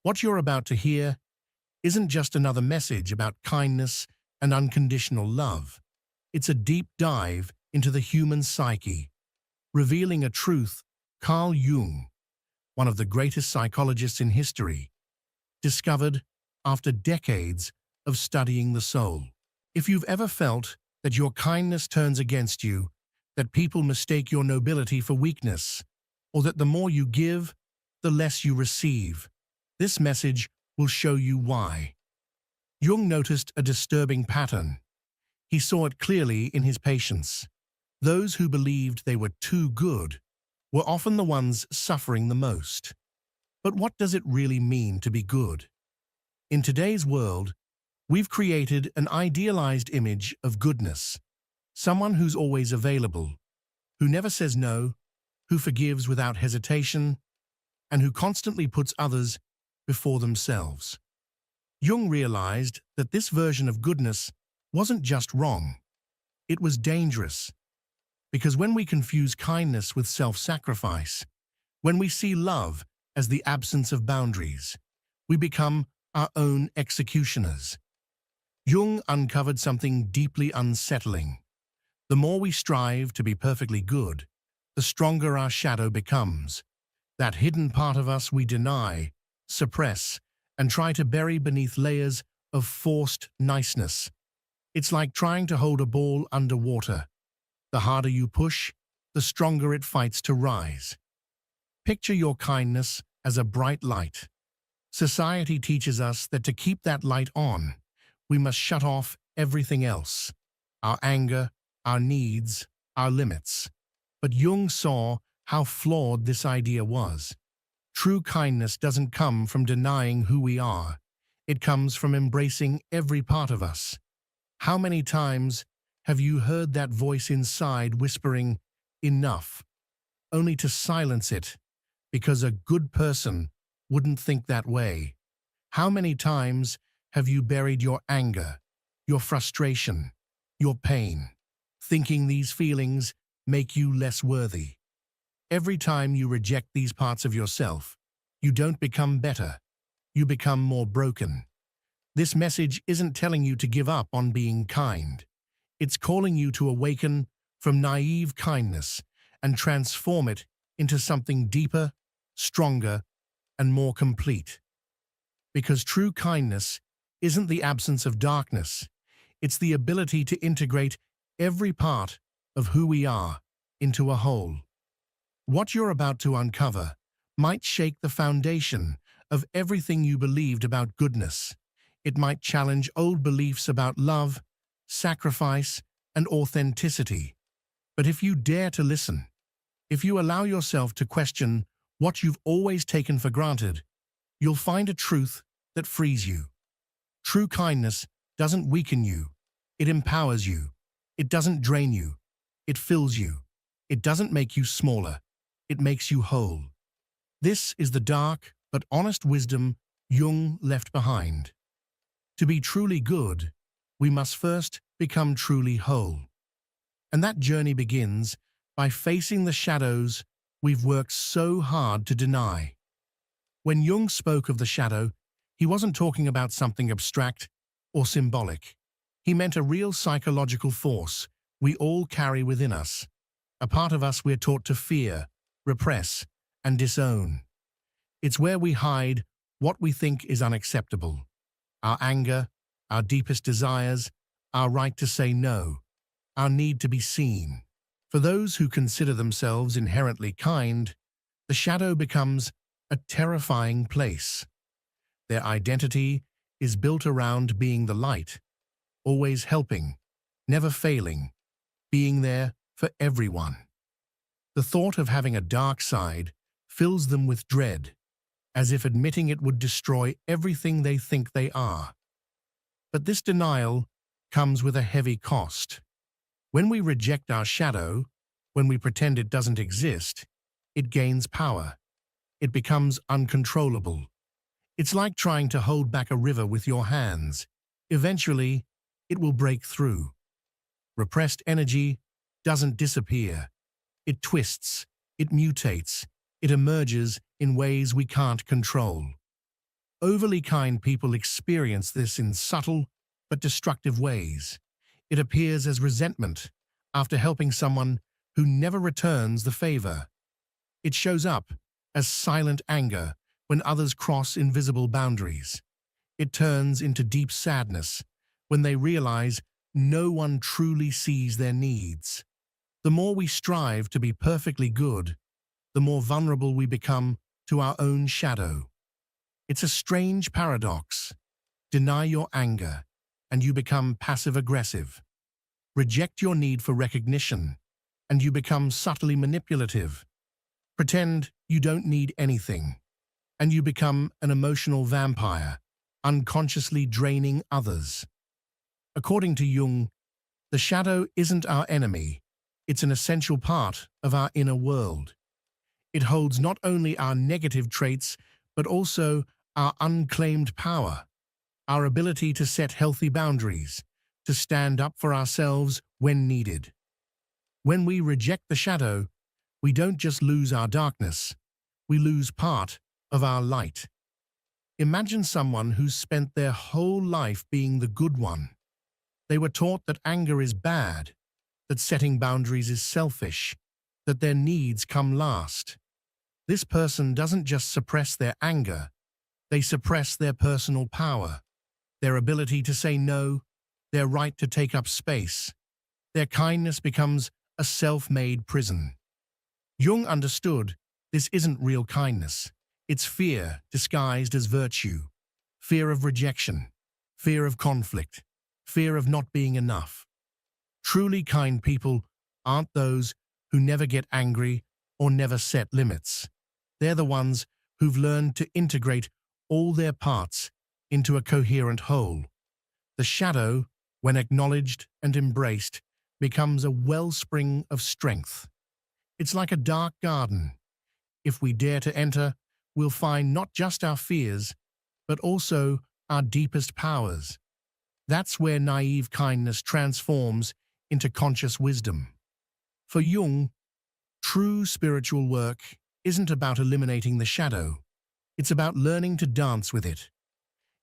What you're about to hear isn't just another message about kindness and unconditional love. It's a deep dive into the human psyche, revealing a truth Carl Jung, one of the greatest psychologists in history, discovered after decades of studying the soul. If you've ever felt that your kindness turns against you, that people mistake your nobility for weakness, or that the more you give, the less you receive, this message will show you why. Jung noticed a disturbing pattern. He saw it clearly in his patients. Those who believed they were too good were often the ones suffering the most. But what does it really mean to be good? In today's world, we've created an idealized image of goodness, someone who's always available, who never says no, who forgives without hesitation, and who constantly puts others before themselves. Jung realized that this version of goodness wasn't just wrong, it was dangerous. Because when we confuse kindness with self-sacrifice, when we see love as the absence of boundaries, we become our own executioners. Jung uncovered something deeply unsettling. The more we strive to be perfectly good, the stronger our shadow becomes. That hidden part of us we deny, suppress, and try to bury beneath layers of forced niceness. It's like trying to hold a ball underwater. The harder you push, the stronger it fights to rise. Picture your kindness as a bright light. Society teaches us that to keep that light on, we must shut off everything else: our anger, our needs, our limits. But Jung saw how flawed this idea was. True kindness doesn't come from denying who we are. It comes from embracing every part of us. How many times have you heard that voice inside whispering, "Enough," only to silence it because a good person wouldn't think that way? How many times have you buried your anger, your frustration, your pain, thinking these feelings make you less worthy? Every time you reject these parts of yourself, you don't become better, you become more broken. This message isn't telling you to give up on being kind. It's calling you to awaken from naive kindness and transform it into something deeper, stronger, and more complete. Because true kindness isn't the absence of darkness, it's the ability to integrate every part of who we are into a whole. What you're about to uncover might shake the foundation of everything you believed about goodness. It might challenge old beliefs about love, sacrifice, and authenticity. But if you dare to listen, if you allow yourself to question what you've always taken for granted, you'll find a truth that frees you. True kindness doesn't weaken you, it empowers you. It doesn't drain you, it fills you. It doesn't make you smaller, it makes you whole. This is the dark but honest wisdom Jung left behind. To be truly good, we must first become truly whole. And that journey begins by facing the shadows we've worked so hard to deny. When Jung spoke of the shadow, he wasn't talking about something abstract or symbolic. He meant a real psychological force we all carry within us, a part of us we're taught to fear, repress, and disown. It's where we hide what we think is unacceptable: our anger, our deepest desires, our right to say no, our need to be seen. For those who consider themselves inherently kind, the shadow becomes a terrifying place. Their identity is built around being the light, always helping, never failing, being there for everyone. The thought of having a dark side fills them with dread, as if admitting it would destroy everything they think they are. But this denial comes with a heavy cost. When we reject our shadow, when we pretend it doesn't exist, it gains power. It becomes uncontrollable. It's like trying to hold back a river with your hands. Eventually, it will break through. Repressed energy doesn't disappear. It twists, it mutates, it emerges in ways we can't control. Overly kind people experience this in subtle but destructive ways. It appears as resentment after helping someone who never returns the favor. It shows up as silent anger when others cross invisible boundaries. It turns into deep sadness when they realize no one truly sees their needs. The more we strive to be perfectly good, the more vulnerable we become to our own shadow. It's a strange paradox. Deny your anger, and you become passive-aggressive. Reject your need for recognition, and you become subtly manipulative. Pretend you don't need anything, and you become an emotional vampire, unconsciously draining others. According to Jung, the shadow isn't our enemy, it's an essential part of our inner world. It holds not only our negative traits, but also our unclaimed power, our ability to set healthy boundaries, to stand up for ourselves when needed. When we reject the shadow, we don't just lose our darkness, we lose part of our light. Imagine someone who's spent their whole life being the good one. They were taught that anger is bad, that setting boundaries is selfish, that their needs come last. This person doesn't just suppress their anger, they suppress their personal power, their ability to say no, their right to take up space. Their kindness becomes a self-made prison. Jung understood this isn't real kindness. It's fear disguised as virtue. Fear of rejection, fear of conflict, fear of not being enough. Truly kind people aren't those who never get angry or never set limits. They're the ones who've learned to integrate all their parts into a coherent whole. The shadow, when acknowledged and embraced, becomes a wellspring of strength. It's like a dark garden. If we dare to enter, we'll find not just our fears, but also our deepest powers. That's where naive kindness transforms into conscious wisdom. For Jung, true spiritual work isn't about eliminating the shadow. It's about learning to dance with it.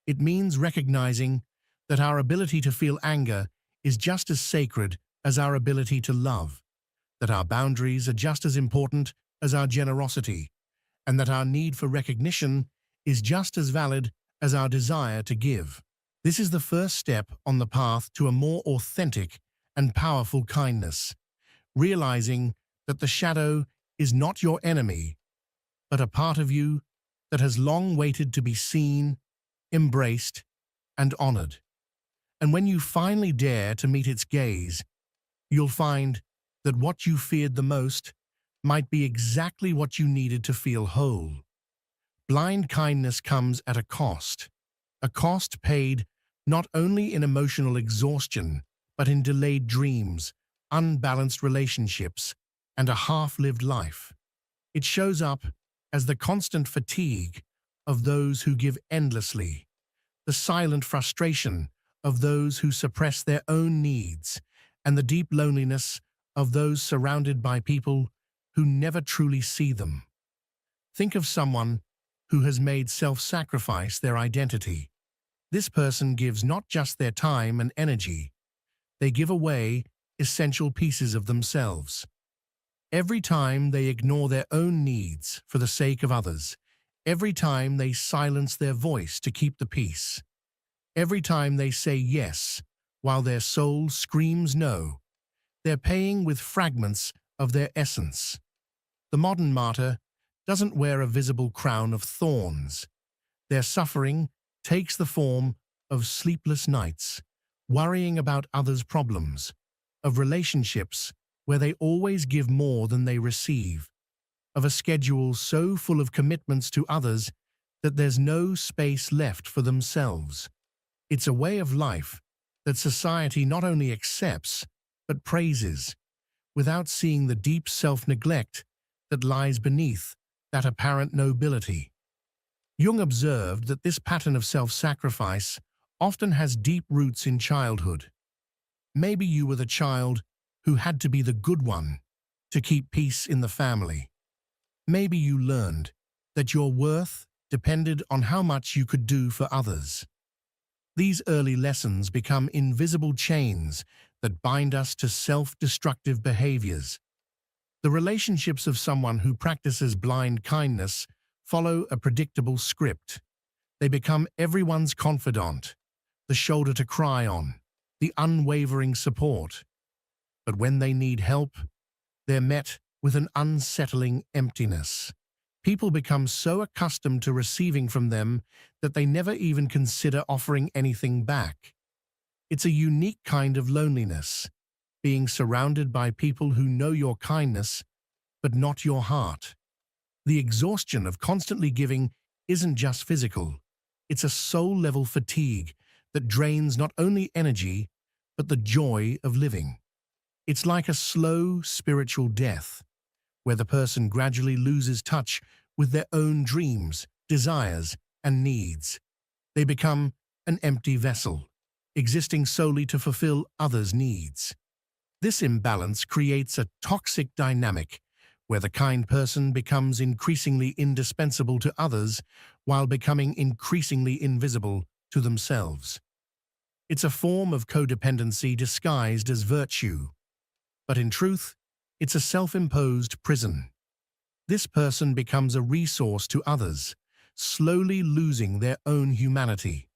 It means recognizing that our ability to feel anger is just as sacred as our ability to love, that our boundaries are just as important as our generosity, and that our need for recognition is just as valid as our desire to give. This is the first step on the path to a more authentic and powerful kindness, realizing that the shadow is not your enemy, but a part of you that has long waited to be seen, embraced, and honored. And when you finally dare to meet its gaze, you'll find that what you feared the most might be exactly what you needed to feel whole. Blind kindness comes at a cost paid not only in emotional exhaustion, but in delayed dreams, unbalanced relationships, and a half-lived life. It shows up as the constant fatigue of those who give endlessly, the silent frustration of those who suppress their own needs, and the deep loneliness of those surrounded by people who never truly see them. Think of someone who has made self-sacrifice their identity. This person gives not just their time and energy, they give away essential pieces of themselves. Every time they ignore their own needs for the sake of others, every time they silence their voice to keep the peace, every time they say yes while their soul screams no, they're paying with fragments of their essence. The modern martyr doesn't wear a visible crown of thorns. Their suffering takes the form of sleepless nights, worrying about others' problems, of relationships where they always give more than they receive, of a schedule so full of commitments to others that there's no space left for themselves. It's a way of life that society not only accepts, but praises, without seeing the deep self-neglect that lies beneath that apparent nobility. Jung observed that this pattern of self-sacrifice often has deep roots in childhood. Maybe you were the child who had to be the good one to keep peace in the family. Maybe you learned that your worth depended on how much you could do for others. These early lessons become invisible chains that bind us to self-destructive behaviors. The relationships of someone who practices blind kindness follow a predictable script. They become everyone's confidant, the shoulder to cry on, the unwavering support. But when they need help, they're met with an unsettling emptiness. People become so accustomed to receiving from them that they never even consider offering anything back. It's a unique kind of loneliness, being surrounded by people who know your kindness, but not your heart. The exhaustion of constantly giving isn't just physical. It's a soul-level fatigue that drains not only energy, but the joy of living. It's like a slow spiritual death, where the person gradually loses touch with their own dreams, desires, and needs. They become an empty vessel, existing solely to fulfill others' needs. This imbalance creates a toxic dynamic where the kind person becomes increasingly indispensable to others while becoming increasingly invisible to themselves. It's a form of codependency disguised as virtue, but in truth, it's a self-imposed prison. This person becomes a resource to others, slowly losing their own humanity.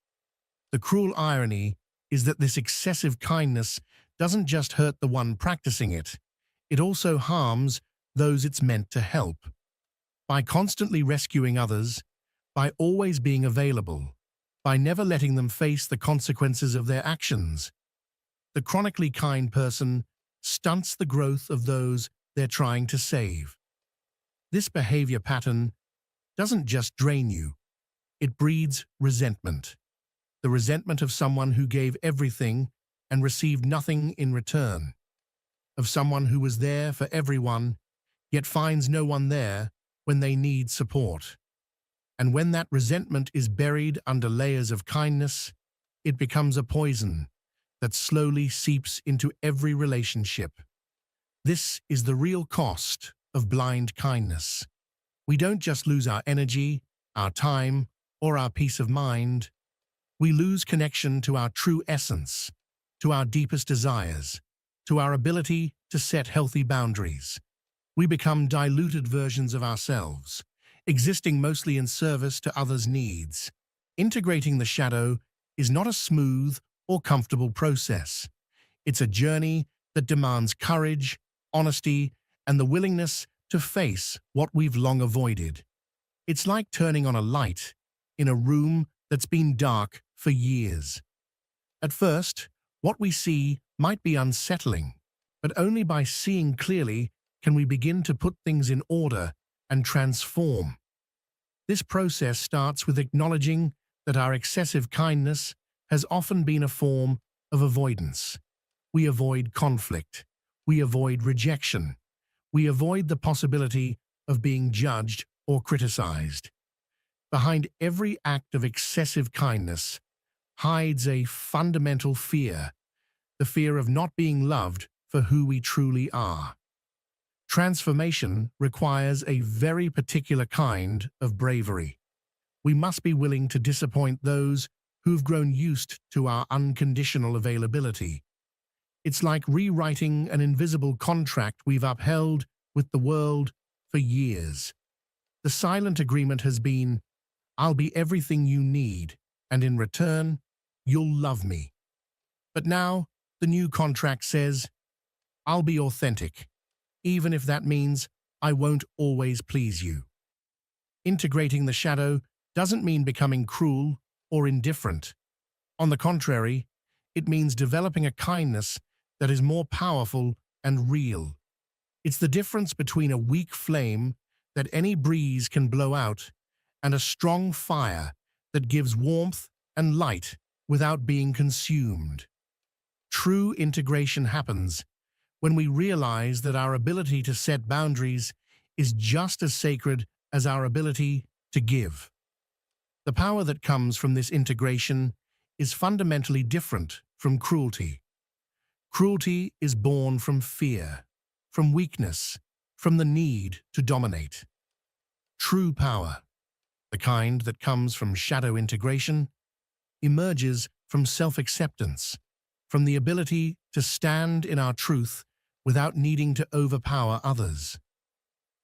The cruel irony is that this excessive kindness doesn't just hurt the one practicing it, it also harms those it's meant to help. By constantly rescuing others, by always being available, by never letting them face the consequences of their actions, the chronically kind person stunts the growth of those they're trying to save. This behavior pattern doesn't just drain you, it breeds resentment. The resentment of someone who gave everything and received nothing in return. Of someone who was there for everyone, yet finds no one there when they need support. And when that resentment is buried under layers of kindness, it becomes a poison that slowly seeps into every relationship. This is the real cost of blind kindness. We don't just lose our energy, our time, or our peace of mind. We lose connection to our true essence, to our deepest desires, to our ability to set healthy boundaries. We become diluted versions of ourselves, existing mostly in service to others' needs. Integrating the shadow is not a smooth or comfortable process. It's a journey that demands courage, honesty, and the willingness to face what we've long avoided. It's like turning on a light in a room that's been dark for years. At first, what we see might be unsettling, but only by seeing clearly can we begin to put things in order and transform. This process starts with acknowledging that our excessive kindness has often been a form of avoidance. We avoid conflict. We avoid rejection. We avoid the possibility of being judged or criticized. Behind every act of excessive kindness hides a fundamental fear, the fear of not being loved for who we truly are. Transformation requires a very particular kind of bravery. We must be willing to disappoint those who've grown used to our unconditional availability. It's like rewriting an invisible contract we've upheld with the world for years. The silent agreement has been, I'll be everything you need, and in return, you'll love me. But now, the new contract says, I'll be authentic, even if that means I won't always please you. Integrating the shadow doesn't mean becoming cruel or indifferent. On the contrary, it means developing a kindness that is more powerful and real. It's the difference between a weak flame that any breeze can blow out and a strong fire that gives warmth and light without being consumed. True integration happens when we realize that our ability to set boundaries is just as sacred as our ability to give. The power that comes from this integration is fundamentally different from cruelty. Cruelty is born from fear, from weakness, from the need to dominate. True power, the kind that comes from shadow integration, emerges from self-acceptance, from the ability to stand in our truth without needing to overpower others.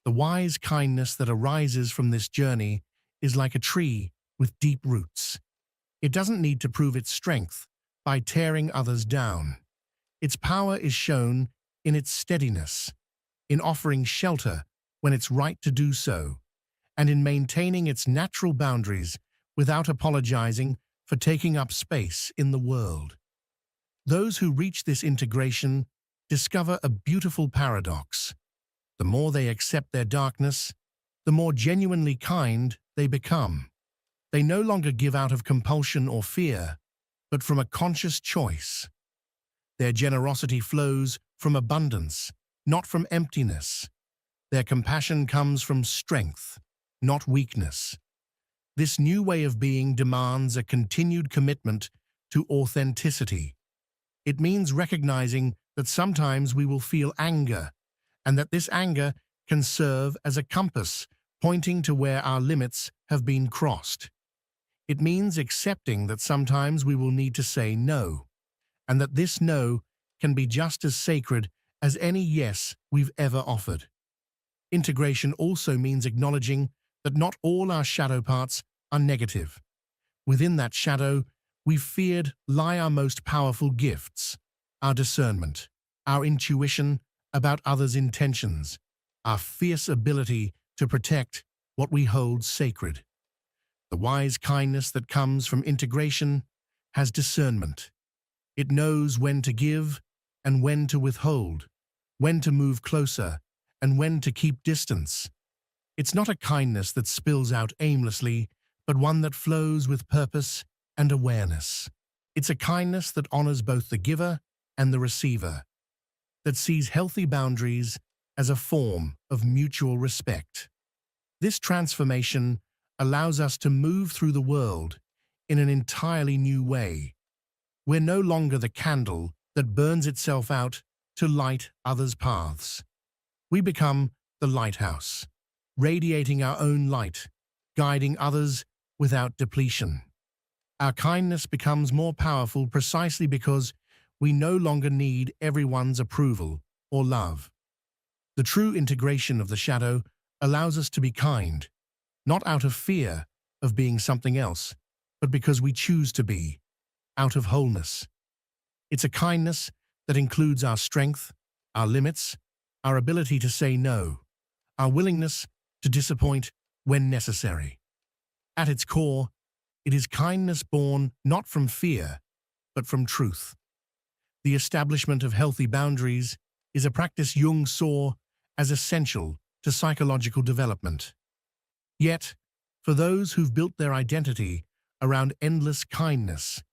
The wise kindness that arises from this journey is like a tree with deep roots. It doesn't need to prove its strength by tearing others down. Its power is shown in its steadiness, in offering shelter when it's right to do so, and in maintaining its natural boundaries without apologizing for taking up space in the world. Those who reach this integration discover a beautiful paradox. The more they accept their darkness, the more genuinely kind they become. They no longer give out of compulsion or fear, but from a conscious choice. Their generosity flows from abundance, not from emptiness. Their compassion comes from strength, not weakness. This new way of being demands a continued commitment to authenticity. It means recognizing that sometimes we will feel anger, and that this anger can serve as a compass pointing to where our limits have been crossed. It means accepting that sometimes we will need to say no, and that this no can be just as sacred as any yes we've ever offered. Integration also means acknowledging that not all our shadow parts are negative. Within that shadow, we've feared lie our most powerful gifts, our discernment, our intuition about others' intentions, our fierce ability to protect what we hold sacred. The wise kindness that comes from integration has discernment. It knows when to give and when to withhold, when to move closer and when to keep distance. It's not a kindness that spills out aimlessly, but one that flows with purpose and awareness. It's a kindness that honors both the giver and the receiver, that sees healthy boundaries as a form of mutual respect. This transformation allows us to move through the world in an entirely new way. We're no longer the candle that burns itself out to light others' paths. We become the lighthouse, radiating our own light, guiding others without depletion. Our kindness becomes more powerful precisely because we no longer need everyone's approval or love. The true integration of the shadow allows us to be kind, not out of fear of being something else, but because we choose to be, out of wholeness. It's a kindness that includes our strength, our limits, our ability to say no, our willingness to disappoint when necessary. At its core, it is kindness born not from fear, but from truth. The establishment of healthy boundaries is a practice Jung saw as essential to psychological development. Yet, for those who've built their identity around endless kindness,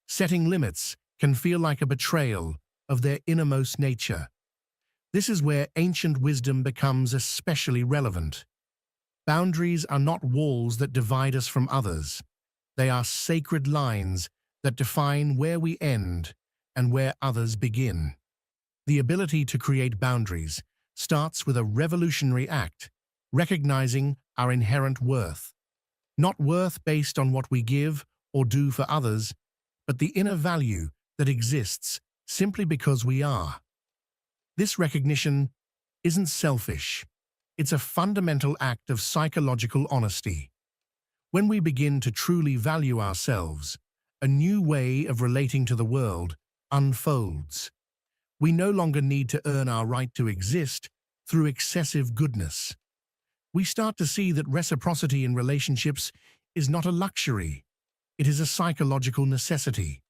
setting limits can feel like a betrayal of their innermost nature. This is where ancient wisdom becomes especially relevant. Boundaries are not walls that divide us from others. They are sacred lines that define where we end and where others begin. The ability to create boundaries starts with a revolutionary act, recognizing our inherent worth. Not worth based on what we give or do for others, but the inner value that exists simply because we are. This recognition isn't selfish. It's a fundamental act of psychological honesty. When we begin to truly value ourselves, a new way of relating to the world unfolds. We no longer need to earn our right to exist through excessive goodness. We start to see that reciprocity in relationships is not a luxury. It is a psychological necessity.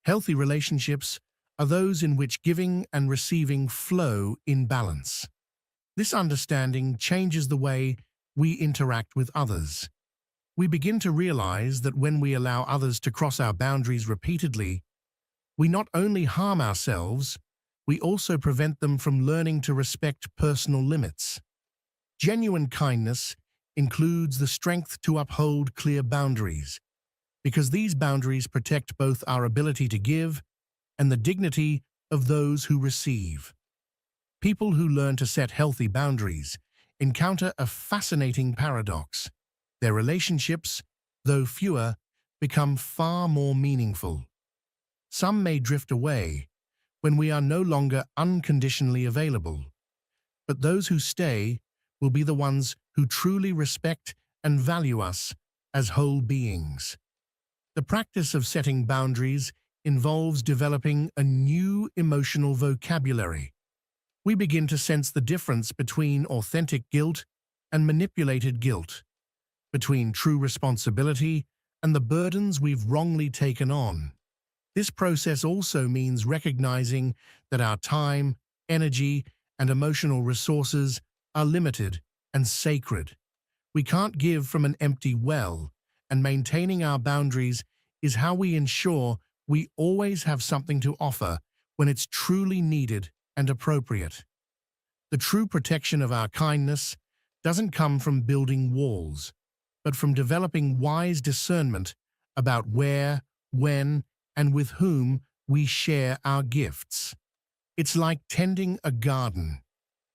Healthy relationships are those in which giving and receiving flow in balance. This understanding changes the way we interact with others. We begin to realize that when we allow others to cross our boundaries repeatedly, we not only harm ourselves, we also prevent them from learning to respect personal limits. Genuine kindness includes the strength to uphold clear boundaries, because these boundaries protect both our ability to give and the dignity of those who receive. People who learn to set healthy boundaries encounter a fascinating paradox. Their relationships, though fewer, become far more meaningful. Some may drift away when we are no longer unconditionally available, but those who stay will be the ones who truly respect and value us as whole beings. The practice of setting boundaries involves developing a new emotional vocabulary. We begin to sense the difference between authentic guilt and manipulated guilt, between true responsibility and the burdens we've wrongly taken on. This process also means recognizing that our time, energy, and emotional resources are limited and sacred. We can't give from an empty well, and maintaining our boundaries is how we ensure we always have something to offer when it's truly needed and appropriate. The true protection of our kindness doesn't come from building walls, but from developing wise discernment about where, when, and with whom we share our gifts. It's like tending a garden.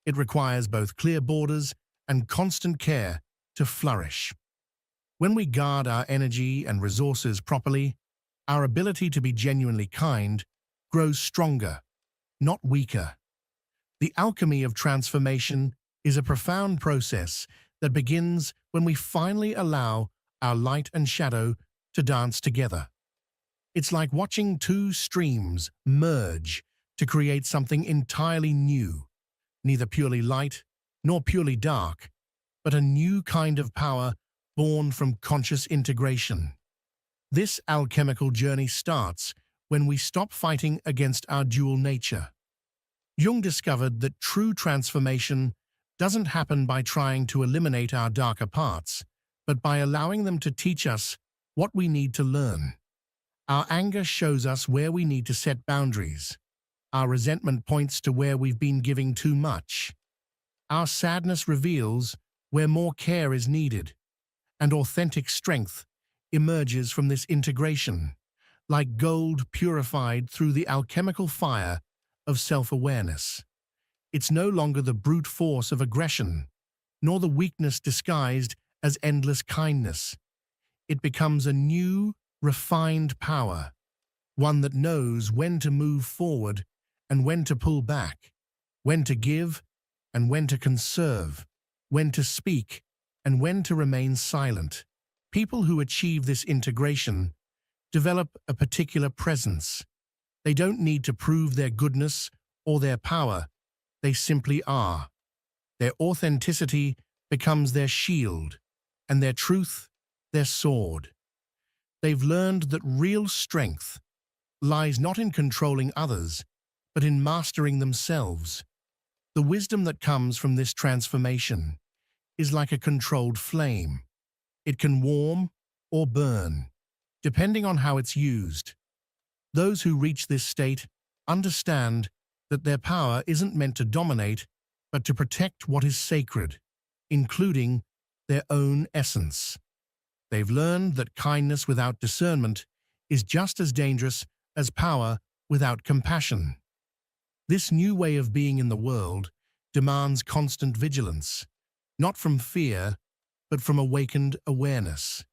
It requires both clear borders and constant care to flourish. When we guard our energy and resources properly, our ability to be genuinely kind grows stronger, not weaker. The alchemy of transformation is a profound process that begins when we finally allow our light and shadow to dance together. It's like watching two streams merge to create something entirely new, neither purely light nor purely dark, but a new kind of power born from conscious integration. This alchemical journey starts when we stop fighting against our dual nature. Jung discovered that true transformation doesn't happen by trying to eliminate our darker parts, but by allowing them to teach us what we need to learn. Our anger shows us where we need to set boundaries. Our resentment points to where we've been giving too much. Our sadness reveals where more care is needed, and authentic strength emerges from this integration, like gold purified through the alchemical fire of self-awareness. It's no longer the brute force of aggression, nor the weakness disguised as endless kindness. It becomes a new, refined power, one that knows when to move forward and when to pull back, when to give and when to conserve, when to speak and when to remain silent. People who achieve this integration develop a particular presence. They don't need to prove their goodness or their power. They simply are. Their authenticity becomes their shield, and their truth their sword. They've learned that real strength lies not in controlling others, but in mastering themselves. The wisdom that comes from this transformation is like a controlled flame. It can warm or burn, depending on how it's used. Those who reach this state understand that their power isn't meant to dominate, but to protect what is sacred, including their own essence. They've learned that kindness without discernment is just as dangerous as power without compassion. This new way of being in the world demands constant vigilance, not from fear, but from awakened awareness.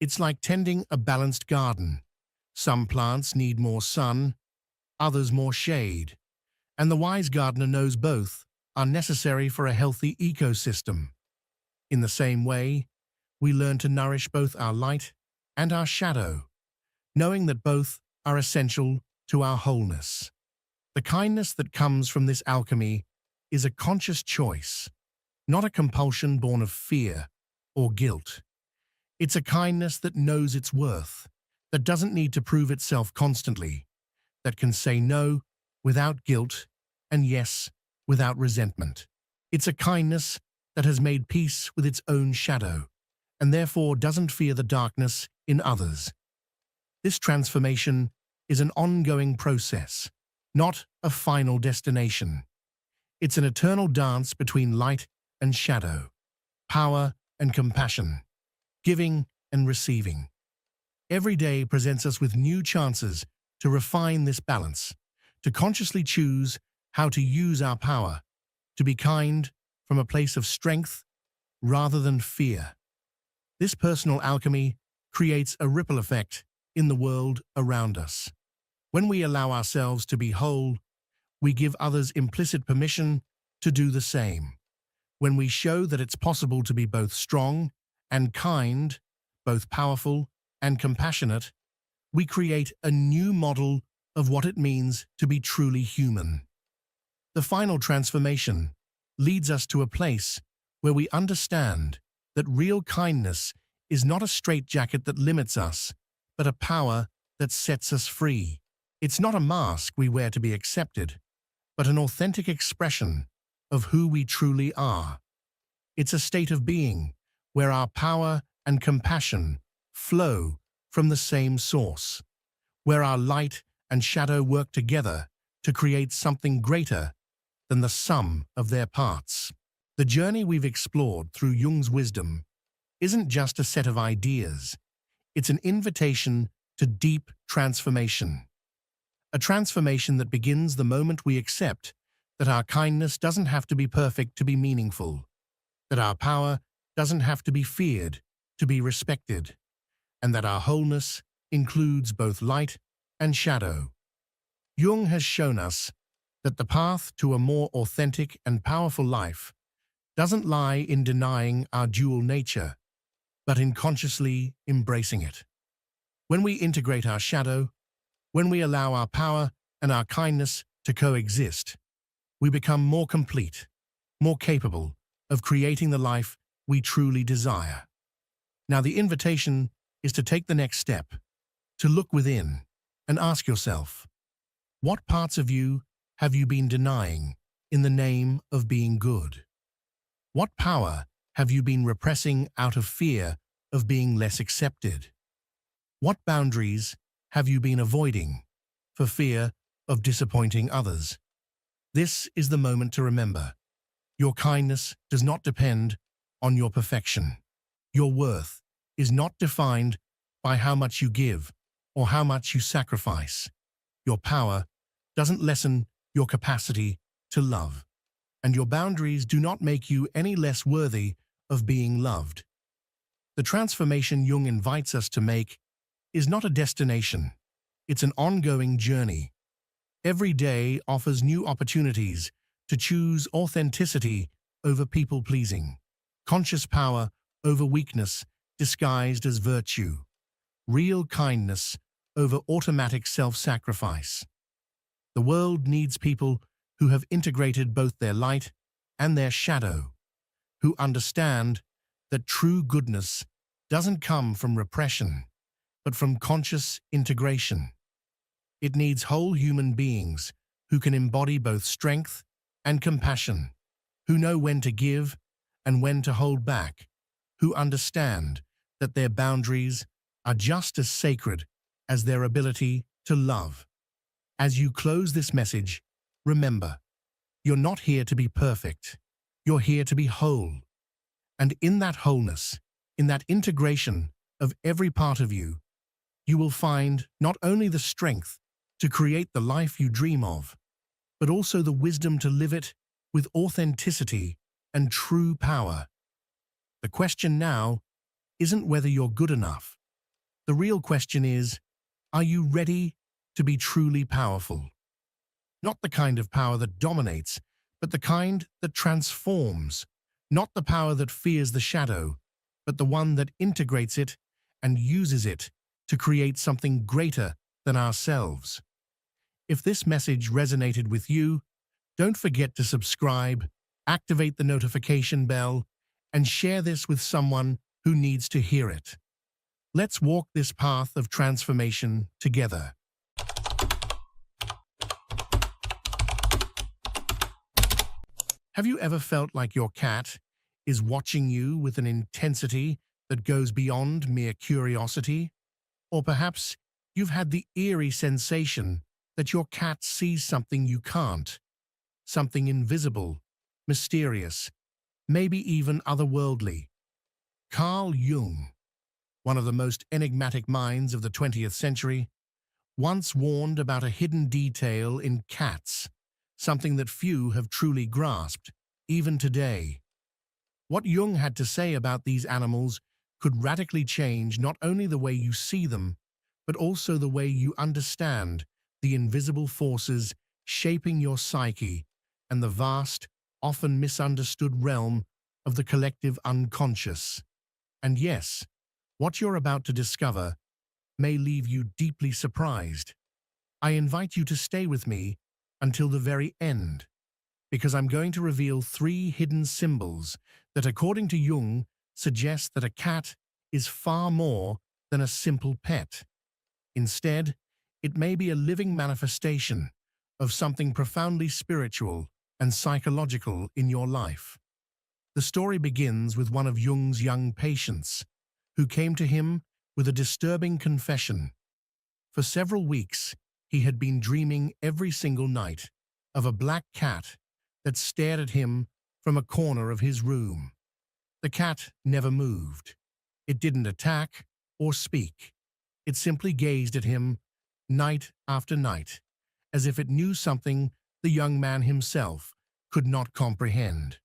It's like tending a balanced garden. Some plants need more sun, others more shade, and the wise gardener knows both are necessary for a healthy ecosystem. In the same way, we learn to nourish both our light and our shadow, knowing that both are essential to our wholeness. The kindness that comes from this alchemy is a conscious choice, not a compulsion born of fear or guilt. It's a kindness that knows its worth, that doesn't need to prove itself constantly, that can say no without guilt and yes without resentment. It's a kindness that has made peace with its own shadow, and therefore doesn't fear the darkness in others. This transformation is an ongoing process, not a final destination. It's an eternal dance between light and shadow, power and compassion, giving and receiving. Every day presents us with new chances to refine this balance, to consciously choose how to use our power, to be kind from a place of strength rather than fear. This personal alchemy creates a ripple effect in the world around us. When we allow ourselves to be whole, we give others implicit permission to do the same. When we show that it's possible to be both strong and kind, both powerful and compassionate, we create a new model of what it means to be truly human. The final transformation leads us to a place where we understand that real kindness is not a straitjacket that limits us, but a power that sets us free. It's not a mask we wear to be accepted, but an authentic expression of who we truly are. It's a state of being where our power and compassion flow from the same source, where our light and shadow work together to create something greater than the sum of their parts. The journey we've explored through Jung's wisdom isn't just a set of ideas, it's an invitation to deep transformation. A transformation that begins the moment we accept that our kindness doesn't have to be perfect to be meaningful, that our power doesn't have to be feared to be respected, and that our wholeness includes both light and shadow. Jung has shown us that the path to a more authentic and powerful life doesn't lie in denying our dual nature, but in consciously embracing it. When we integrate our shadow, when we allow our power and our kindness to coexist, we become more complete, more capable of creating the life we truly desire. Now the invitation is to take the next step, to look within and ask yourself, what parts of you have you been denying in the name of being good? What power have you been repressing out of fear of being less accepted? What boundaries have you been avoiding for fear of disappointing others? This is the moment to remember. Your kindness does not depend on your perfection. Your worth is not defined by how much you give or how much you sacrifice. Your power doesn't lessen your capacity to love, and your boundaries do not make you any less worthy of being loved. The transformation Jung invites us to make is not a destination, it's an ongoing journey. Every day offers new opportunities to choose authenticity over people-pleasing, conscious power over weakness disguised as virtue, real kindness over automatic self-sacrifice. The world needs people who have integrated both their light and their shadow, who understand that true goodness doesn't come from repression, but from conscious integration. It needs whole human beings who can embody both strength and compassion, who know when to give and when to hold back, who understand that their boundaries are just as sacred as their ability to love. As you close this message, remember, you're not here to be perfect. You're here to be whole. And in that wholeness, in that integration of every part of you, you will find not only the strength to create the life you dream of, but also the wisdom to live it with authenticity and true power. The question now isn't whether you're good enough. The real question is, are you ready to be truly powerful? Not the kind of power that dominates, but the kind that transforms. Not the power that fears the shadow, but the one that integrates it and uses it to create something greater than ourselves. If this message resonated with you, don't forget to subscribe, activate the notification bell, and share this with someone who needs to hear it. Let's walk this path of transformation together. Have you ever felt like your cat is watching you with an intensity that goes beyond mere curiosity? Or perhaps you've had the eerie sensation that your cat sees something you can't, something invisible, mysterious, maybe even otherworldly. Carl Jung, one of the most enigmatic minds of the 20th century, once warned about a hidden detail in cats, something that few have truly grasped, even today. What Jung had to say about these animals could radically change not only the way you see them, but also the way you understand the invisible forces shaping your psyche and the vast, often misunderstood realm of the collective unconscious. And yes, what you're about to discover may leave you deeply surprised. I invite you to stay with me until the very end, because I'm going to reveal three hidden symbols that, according to Jung, suggest that a cat is far more than a simple pet. Instead, it may be a living manifestation of something profoundly spiritual and psychological in your life. The story begins with one of Jung's young patients, who came to him with a disturbing confession. For several weeks, he had been dreaming every single night of a black cat that stared at him from a corner of his room. The cat never moved. It didn't attack or speak. It simply gazed at him night after night, as if it knew something the young man himself could not comprehend.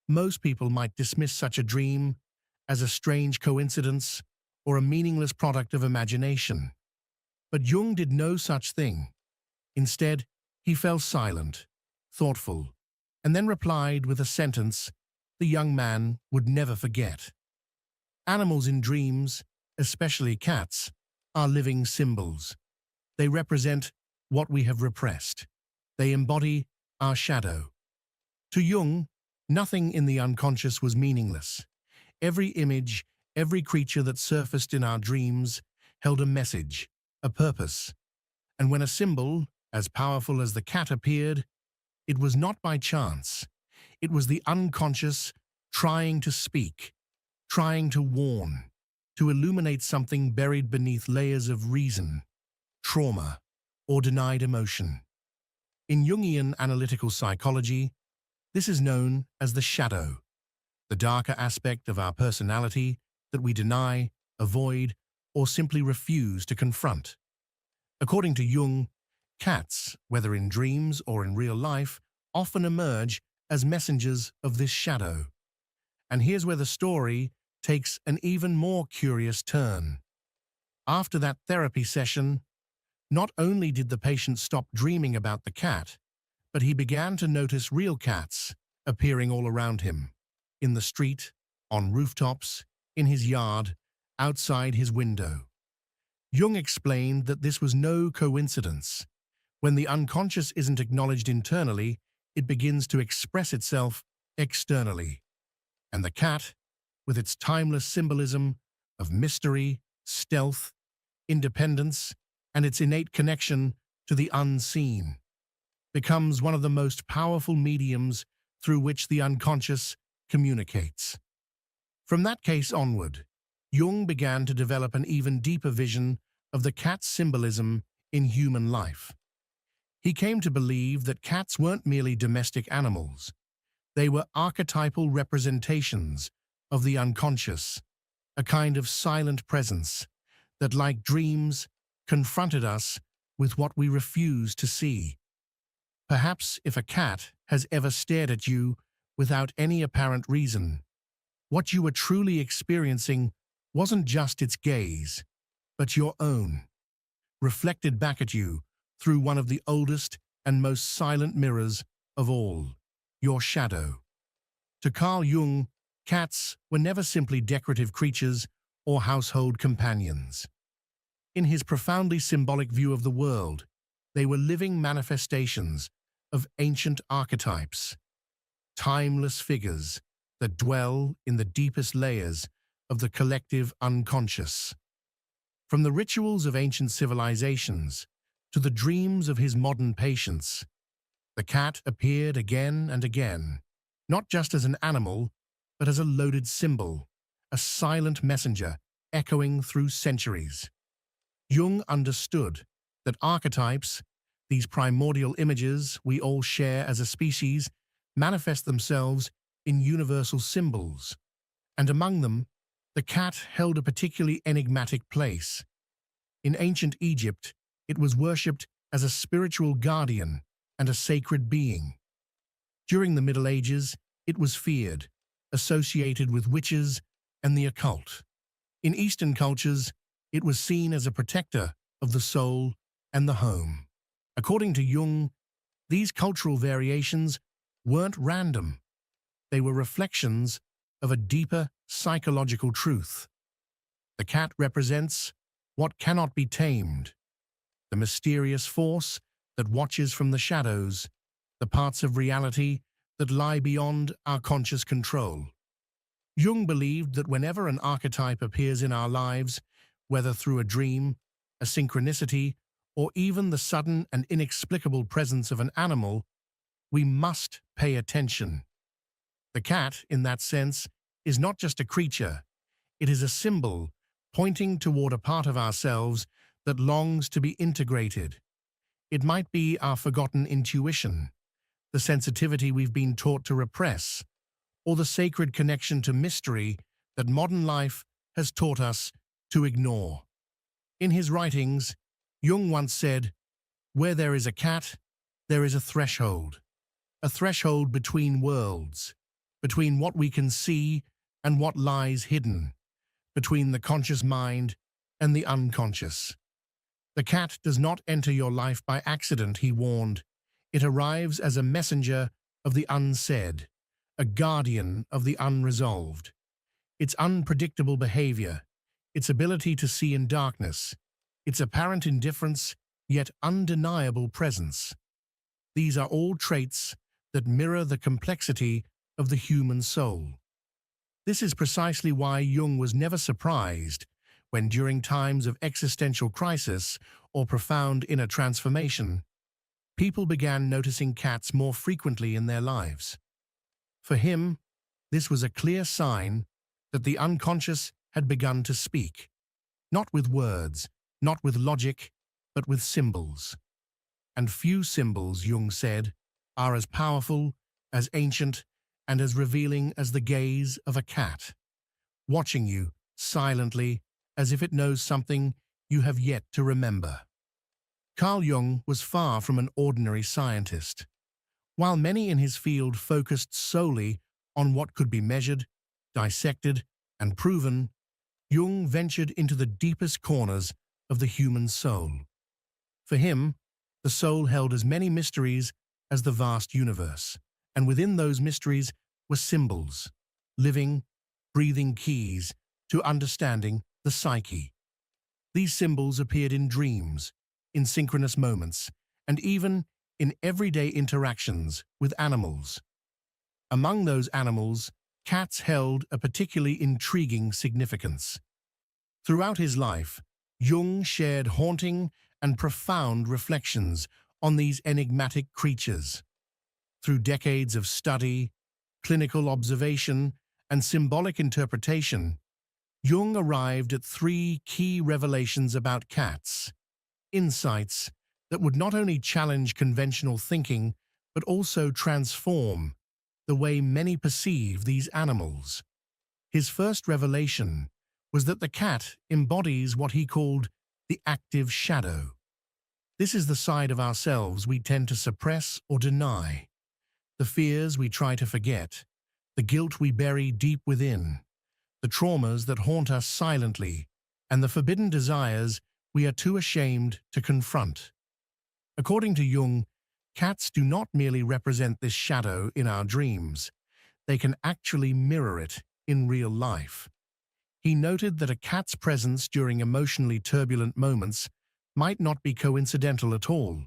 Most people might dismiss such a dream as a strange coincidence or a meaningless product of imagination. But Jung did no such thing. Instead, he fell silent, thoughtful, and then replied with a sentence the young man would never forget. Animals in dreams, especially cats, are living symbols. They represent what we have repressed. They embody our shadow. To Jung, nothing in the unconscious was meaningless. Every image, every creature that surfaced in our dreams held a message, a purpose. And when a symbol, as powerful as the cat appeared, it was not by chance. It was the unconscious trying to speak, trying to warn, to illuminate something buried beneath layers of reason, trauma, or denied emotion. In Jungian analytical psychology, this is known as the shadow, the darker aspect of our personality that we deny, avoid, or simply refuse to confront. According to Jung, cats, whether in dreams or in real life, often emerge as messengers of this shadow. And here's where the story takes an even more curious turn. After that therapy session, not only did the patient stop dreaming about the cat, but he began to notice real cats appearing all around him, in the street, on rooftops, in his yard, outside his window. Jung explained that this was no coincidence. When the unconscious isn't acknowledged internally, it begins to express itself externally. And the cat, with its timeless symbolism of mystery, stealth, independence, and its innate connection to the unseen, becomes one of the most powerful mediums through which the unconscious communicates. From that case onward, Jung began to develop an even deeper vision of the cat's symbolism in human life. He came to believe that cats weren't merely domestic animals. They were archetypal representations of the unconscious, a kind of silent presence that, like dreams, confronted us with what we refuse to see. Perhaps if a cat has ever stared at you without any apparent reason, what you were truly experiencing wasn't just its gaze, but your own, reflected back at you through one of the oldest and most silent mirrors of all, your shadow. To Carl Jung, cats were never simply decorative creatures or household companions. In his profoundly symbolic view of the world, they were living manifestations of ancient archetypes, timeless figures that dwell in the deepest layers of the collective unconscious. From the rituals of ancient civilizations to the dreams of his modern patients, the cat appeared again and again, not just as an animal, but as a loaded symbol, a silent messenger echoing through centuries. Jung understood that archetypes, these primordial images we all share as a species, manifest themselves in universal symbols, and among them, the cat held a particularly enigmatic place. In ancient Egypt, it was worshipped as a spiritual guardian and a sacred being. During the Middle Ages, it was feared, associated with witches and the occult. In Eastern cultures, it was seen as a protector of the soul and the home. According to Jung, these cultural variations weren't random. They were reflections of a deeper psychological truth. The cat represents what cannot be tamed, the mysterious force that watches from the shadows, the parts of reality that lie beyond our conscious control. Jung believed that whenever an archetype appears in our lives, whether through a dream, a synchronicity, or even the sudden and inexplicable presence of an animal, we must pay attention. The cat, in that sense, is not just a creature. It is a symbol pointing toward a part of ourselves that longs to be integrated. It might be our forgotten intuition, the sensitivity we've been taught to repress, or the sacred connection to mystery that modern life has taught us to ignore. In his writings, Jung once said, "Where there is a cat, there is a threshold between worlds, between what we can see and what lies hidden, between the conscious mind and the unconscious." The cat does not enter your life by accident, he warned. It arrives as a messenger of the unsaid, a guardian of the unresolved. Its unpredictable behavior, its ability to see in darkness, its apparent indifference, yet undeniable presence. These are all traits that mirror the complexity of the human soul. This is precisely why Jung was never surprised when, during times of existential crisis or profound inner transformation, people began noticing cats more frequently in their lives. For him, this was a clear sign that the unconscious had begun to speak, not with words, not with logic, but with symbols. And few symbols, Jung said, are as powerful, as ancient, and as revealing as the gaze of a cat, watching you silently as if it knows something you have yet to remember. Carl Jung was far from an ordinary scientist. While many in his field focused solely on what could be measured, dissected, and proven, Jung ventured into the deepest corners of the human soul. For him, the soul held as many mysteries as the vast universe, and within those mysteries were symbols, living, breathing keys to understanding the psyche. These symbols appeared in dreams, in synchronous moments, and even in everyday interactions with animals. Among those animals, cats held a particularly intriguing significance. Throughout his life, Jung shared haunting and profound reflections on these enigmatic creatures. Through decades of study, clinical observation, and symbolic interpretation, Jung arrived at three key revelations about cats, insights that would not only challenge conventional thinking, but also transform the way many perceive these animals. His first revelation was that the cat embodies what he called the active shadow. This is the side of ourselves we tend to suppress or deny, the fears we try to forget, the guilt we bury deep within, the traumas that haunt us silently, and the forbidden desires we are too ashamed to confront. According to Jung, cats do not merely represent this shadow in our dreams, they can actually mirror it in real life. He noted that a cat's presence during emotionally turbulent moments might not be coincidental at all.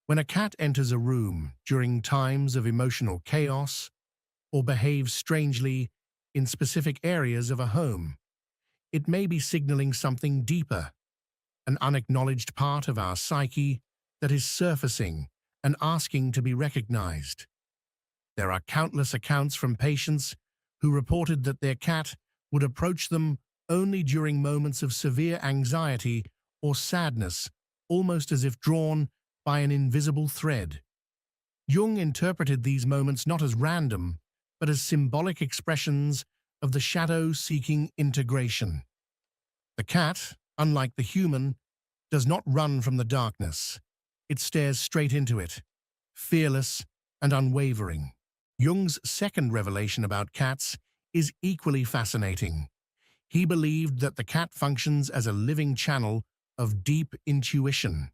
When a cat enters a room during times of emotional chaos or behaves strangely in specific areas of a home, it may be signaling something deeper, an unacknowledged part of our psyche that is surfacing and asking to be recognized. There are countless accounts from patients who reported that their cat would approach them only during moments of severe anxiety or sadness, almost as if drawn by an invisible thread. Jung interpreted these moments not as random, but as symbolic expressions of the shadow-seeking integration. The cat, unlike the human, does not run from the darkness. It stares straight into it, fearless and unwavering. Jung's second revelation about cats is equally fascinating. He believed that the cat functions as a living channel of deep intuition.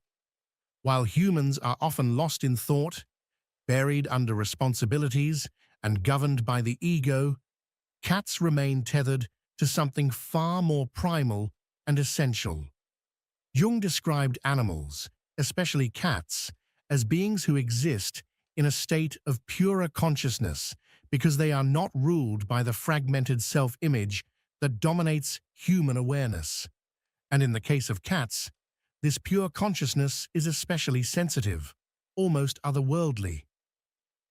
While humans are often lost in thought, buried under responsibilities, and governed by the ego, cats remain tethered to something far more primal and essential. Jung described animals, especially cats, as beings who exist in a state of purer consciousness because they are not ruled by the fragmented self-image that dominates human awareness. And in the case of cats, this pure consciousness is especially sensitive, almost otherworldly.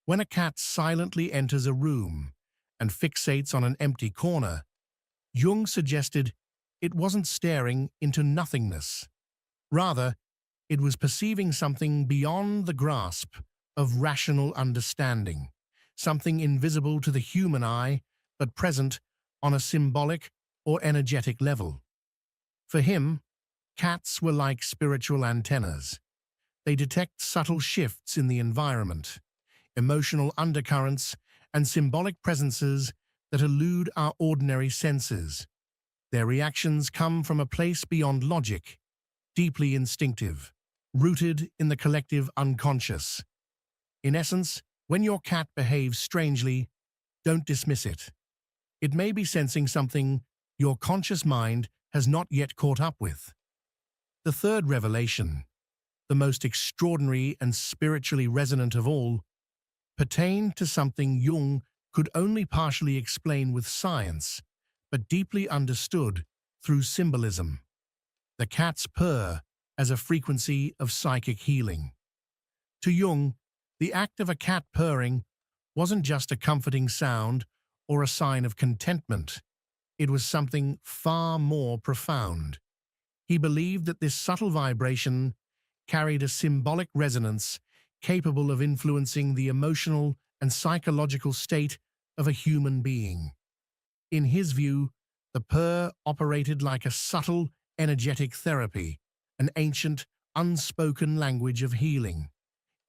When a cat silently enters a room and fixates on an empty corner, Jung suggested it wasn't staring into nothingness. Rather, it was perceiving something beyond the grasp of rational understanding, something invisible to the human eye but present on a symbolic or energetic level. For him, cats were like spiritual antennas. They detect subtle shifts in the environment, emotional undercurrents, and symbolic presences that elude our ordinary senses. Their reactions come from a place beyond logic, deeply instinctive, rooted in the collective unconscious. In essence, when your cat behaves strangely, don't dismiss it. It may be sensing something your conscious mind has not yet caught up with. The third revelation, the most extraordinary and spiritually resonant of all, pertained to something Jung could only partially explain with science, but deeply understood through symbolism. The cat's purr as a frequency of psychic healing. To Jung, the act of a cat purring wasn't just a comforting sound or a sign of contentment. It was something far more profound. He believed that this subtle vibration carried a symbolic resonance capable of influencing the emotional and psychological state of a human being. In his view, the purr operated like a subtle, energetic therapy, an ancient, unspoken language of healing.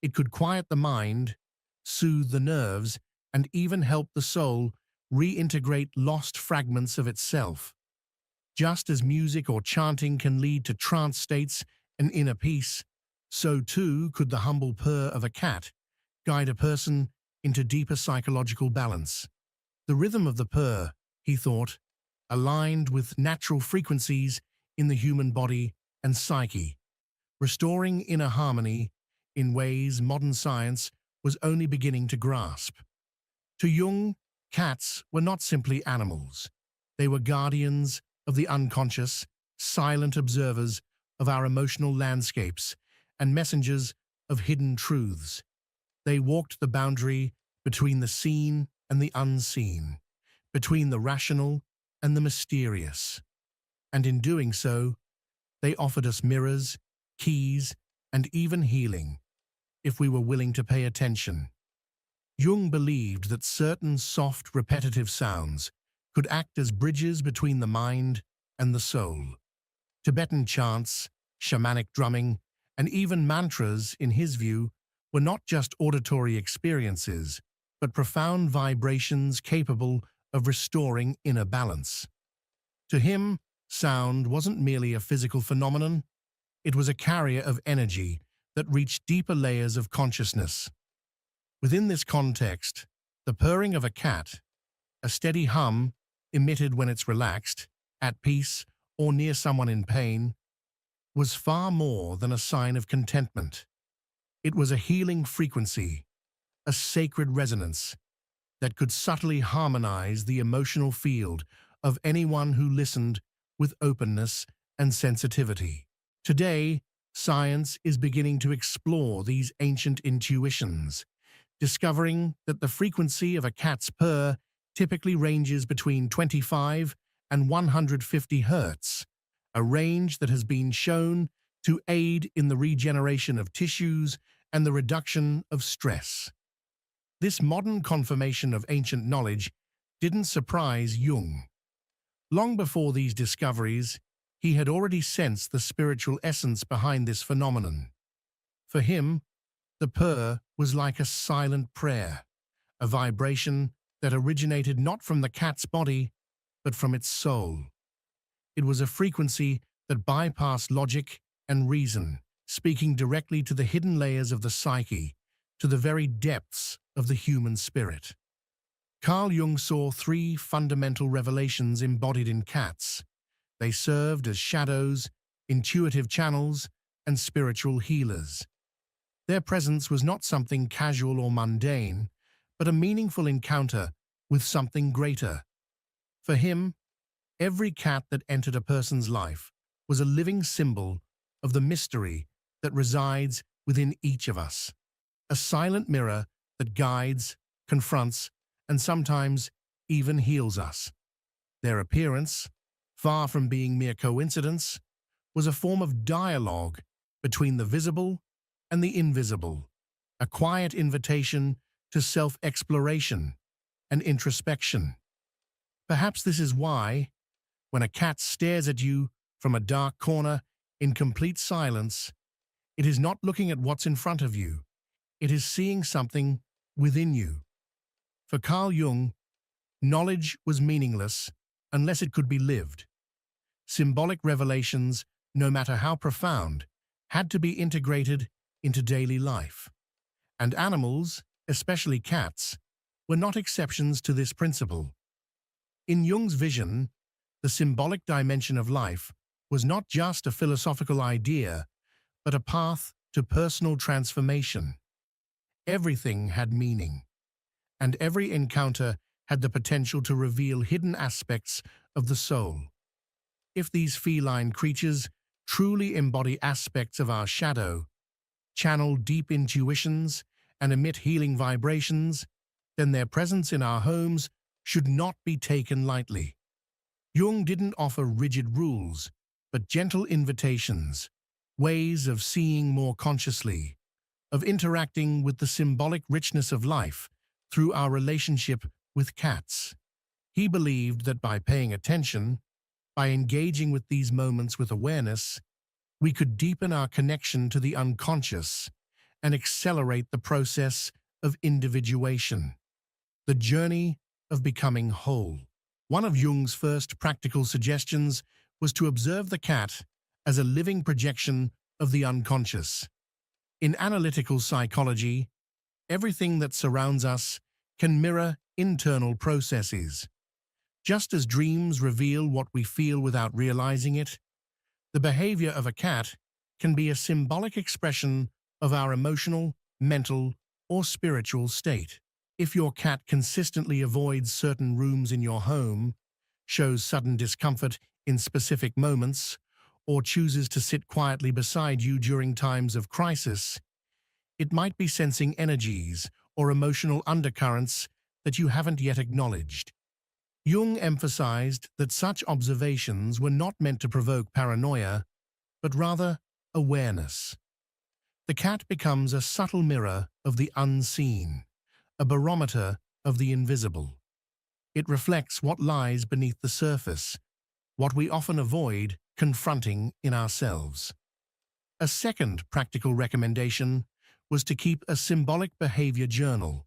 It could quiet the mind, soothe the nerves, and even help the soul reintegrate lost fragments of itself. Just as music or chanting can lead to trance states and inner peace, so too could the humble purr of a cat guide a person into deeper psychological balance. The rhythm of the purr, he thought, aligned with natural frequencies in the human body and psyche, restoring inner harmony in ways modern science was only beginning to grasp. To Jung, cats were not simply animals. They were guardians of the unconscious, silent observers of our emotional landscapes, and messengers of hidden truths. They walked the boundary between the seen and the unseen, between the rational and the mysterious. And in doing so, they offered us mirrors, keys, and even healing, if we were willing to pay attention. Jung believed that certain soft, repetitive sounds could act as bridges between the mind and the soul. Tibetan chants, shamanic drumming, and even mantras, in his view, were not just auditory experiences, but profound vibrations capable of restoring inner balance. To him, sound wasn't merely a physical phenomenon, it was a carrier of energy that reached deeper layers of consciousness. Within this context, the purring of a cat, a steady hum emitted when it's relaxed, at peace, or near someone in pain, was far more than a sign of contentment. It was a healing frequency, a sacred resonance that could subtly harmonize the emotional field of anyone who listened with openness and sensitivity. Today, science is beginning to explore these ancient intuitions, discovering that the frequency of a cat's purr typically ranges between 25 and 150 Hz, a range that has been shown to aid in the regeneration of tissues and the reduction of stress. This modern confirmation of ancient knowledge didn't surprise Jung. Long before these discoveries, he had already sensed the spiritual essence behind this phenomenon. For him, the purr was like a silent prayer, a vibration that originated not from the cat's body, but from its soul. It was a frequency that bypassed logic and reason, speaking directly to the hidden layers of the psyche, to the very depths of the human spirit. Carl Jung saw three fundamental revelations embodied in cats. They served as shadows, intuitive channels, and spiritual healers. Their presence was not something casual or mundane, but a meaningful encounter with something greater. For him, every cat that entered a person's life was a living symbol of the mystery that resides within each of us, a silent mirror that guides, confronts, and sometimes even heals us. Their appearance, far from being mere coincidence, was a form of dialogue between the visible and the invisible, a quiet invitation to self-exploration and introspection. Perhaps this is why, when a cat stares at you from a dark corner in complete silence, it is not looking at what's in front of you. It is seeing something within you. For Carl Jung, knowledge was meaningless unless it could be lived. Symbolic revelations, no matter how profound, had to be integrated into daily life. And animals, especially cats, were not exceptions to this principle. In Jung's vision, the symbolic dimension of life was not just a philosophical idea, but a path to personal transformation. Everything had meaning, and every encounter had the potential to reveal hidden aspects of the soul. If these feline creatures truly embody aspects of our shadow, channel deep intuitions, and emit healing vibrations, then their presence in our homes should not be taken lightly. Jung didn't offer rigid rules, but gentle invitations, ways of seeing more consciously, of interacting with the symbolic richness of life through our relationship with cats. He believed that by paying attention, by engaging with these moments with awareness, we could deepen our connection to the unconscious and accelerate the process of individuation, the journey of becoming whole. One of Jung's first practical suggestions was to observe the cat as a living projection of the unconscious. In analytical psychology, everything that surrounds us can mirror internal processes. Just as dreams reveal what we feel without realizing it, the behavior of a cat can be a symbolic expression of our emotional, mental, or spiritual state. If your cat consistently avoids certain rooms in your home, shows sudden discomfort in specific moments, or chooses to sit quietly beside you during times of crisis, it might be sensing energies or emotional undercurrents that you haven't yet acknowledged. Jung emphasized that such observations were not meant to provoke paranoia, but rather awareness. The cat becomes a subtle mirror of the unseen, a barometer of the invisible. It reflects what lies beneath the surface, what we often avoid confronting in ourselves. A second practical recommendation was to keep a symbolic behavior journal.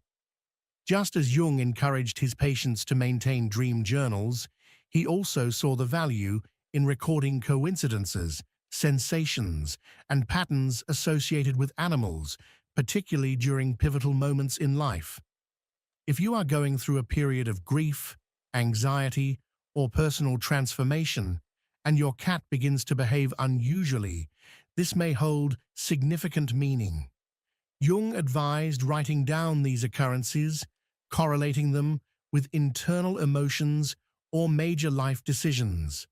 Just as Jung encouraged his patients to maintain dream journals, he also saw the value in recording coincidences, sensations, and patterns associated with animals, particularly during pivotal moments in life. If you are going through a period of grief, anxiety, or personal transformation, and your cat begins to behave unusually, this may hold significant meaning. Jung advised writing down these occurrences, correlating them with internal emotions or major life decisions.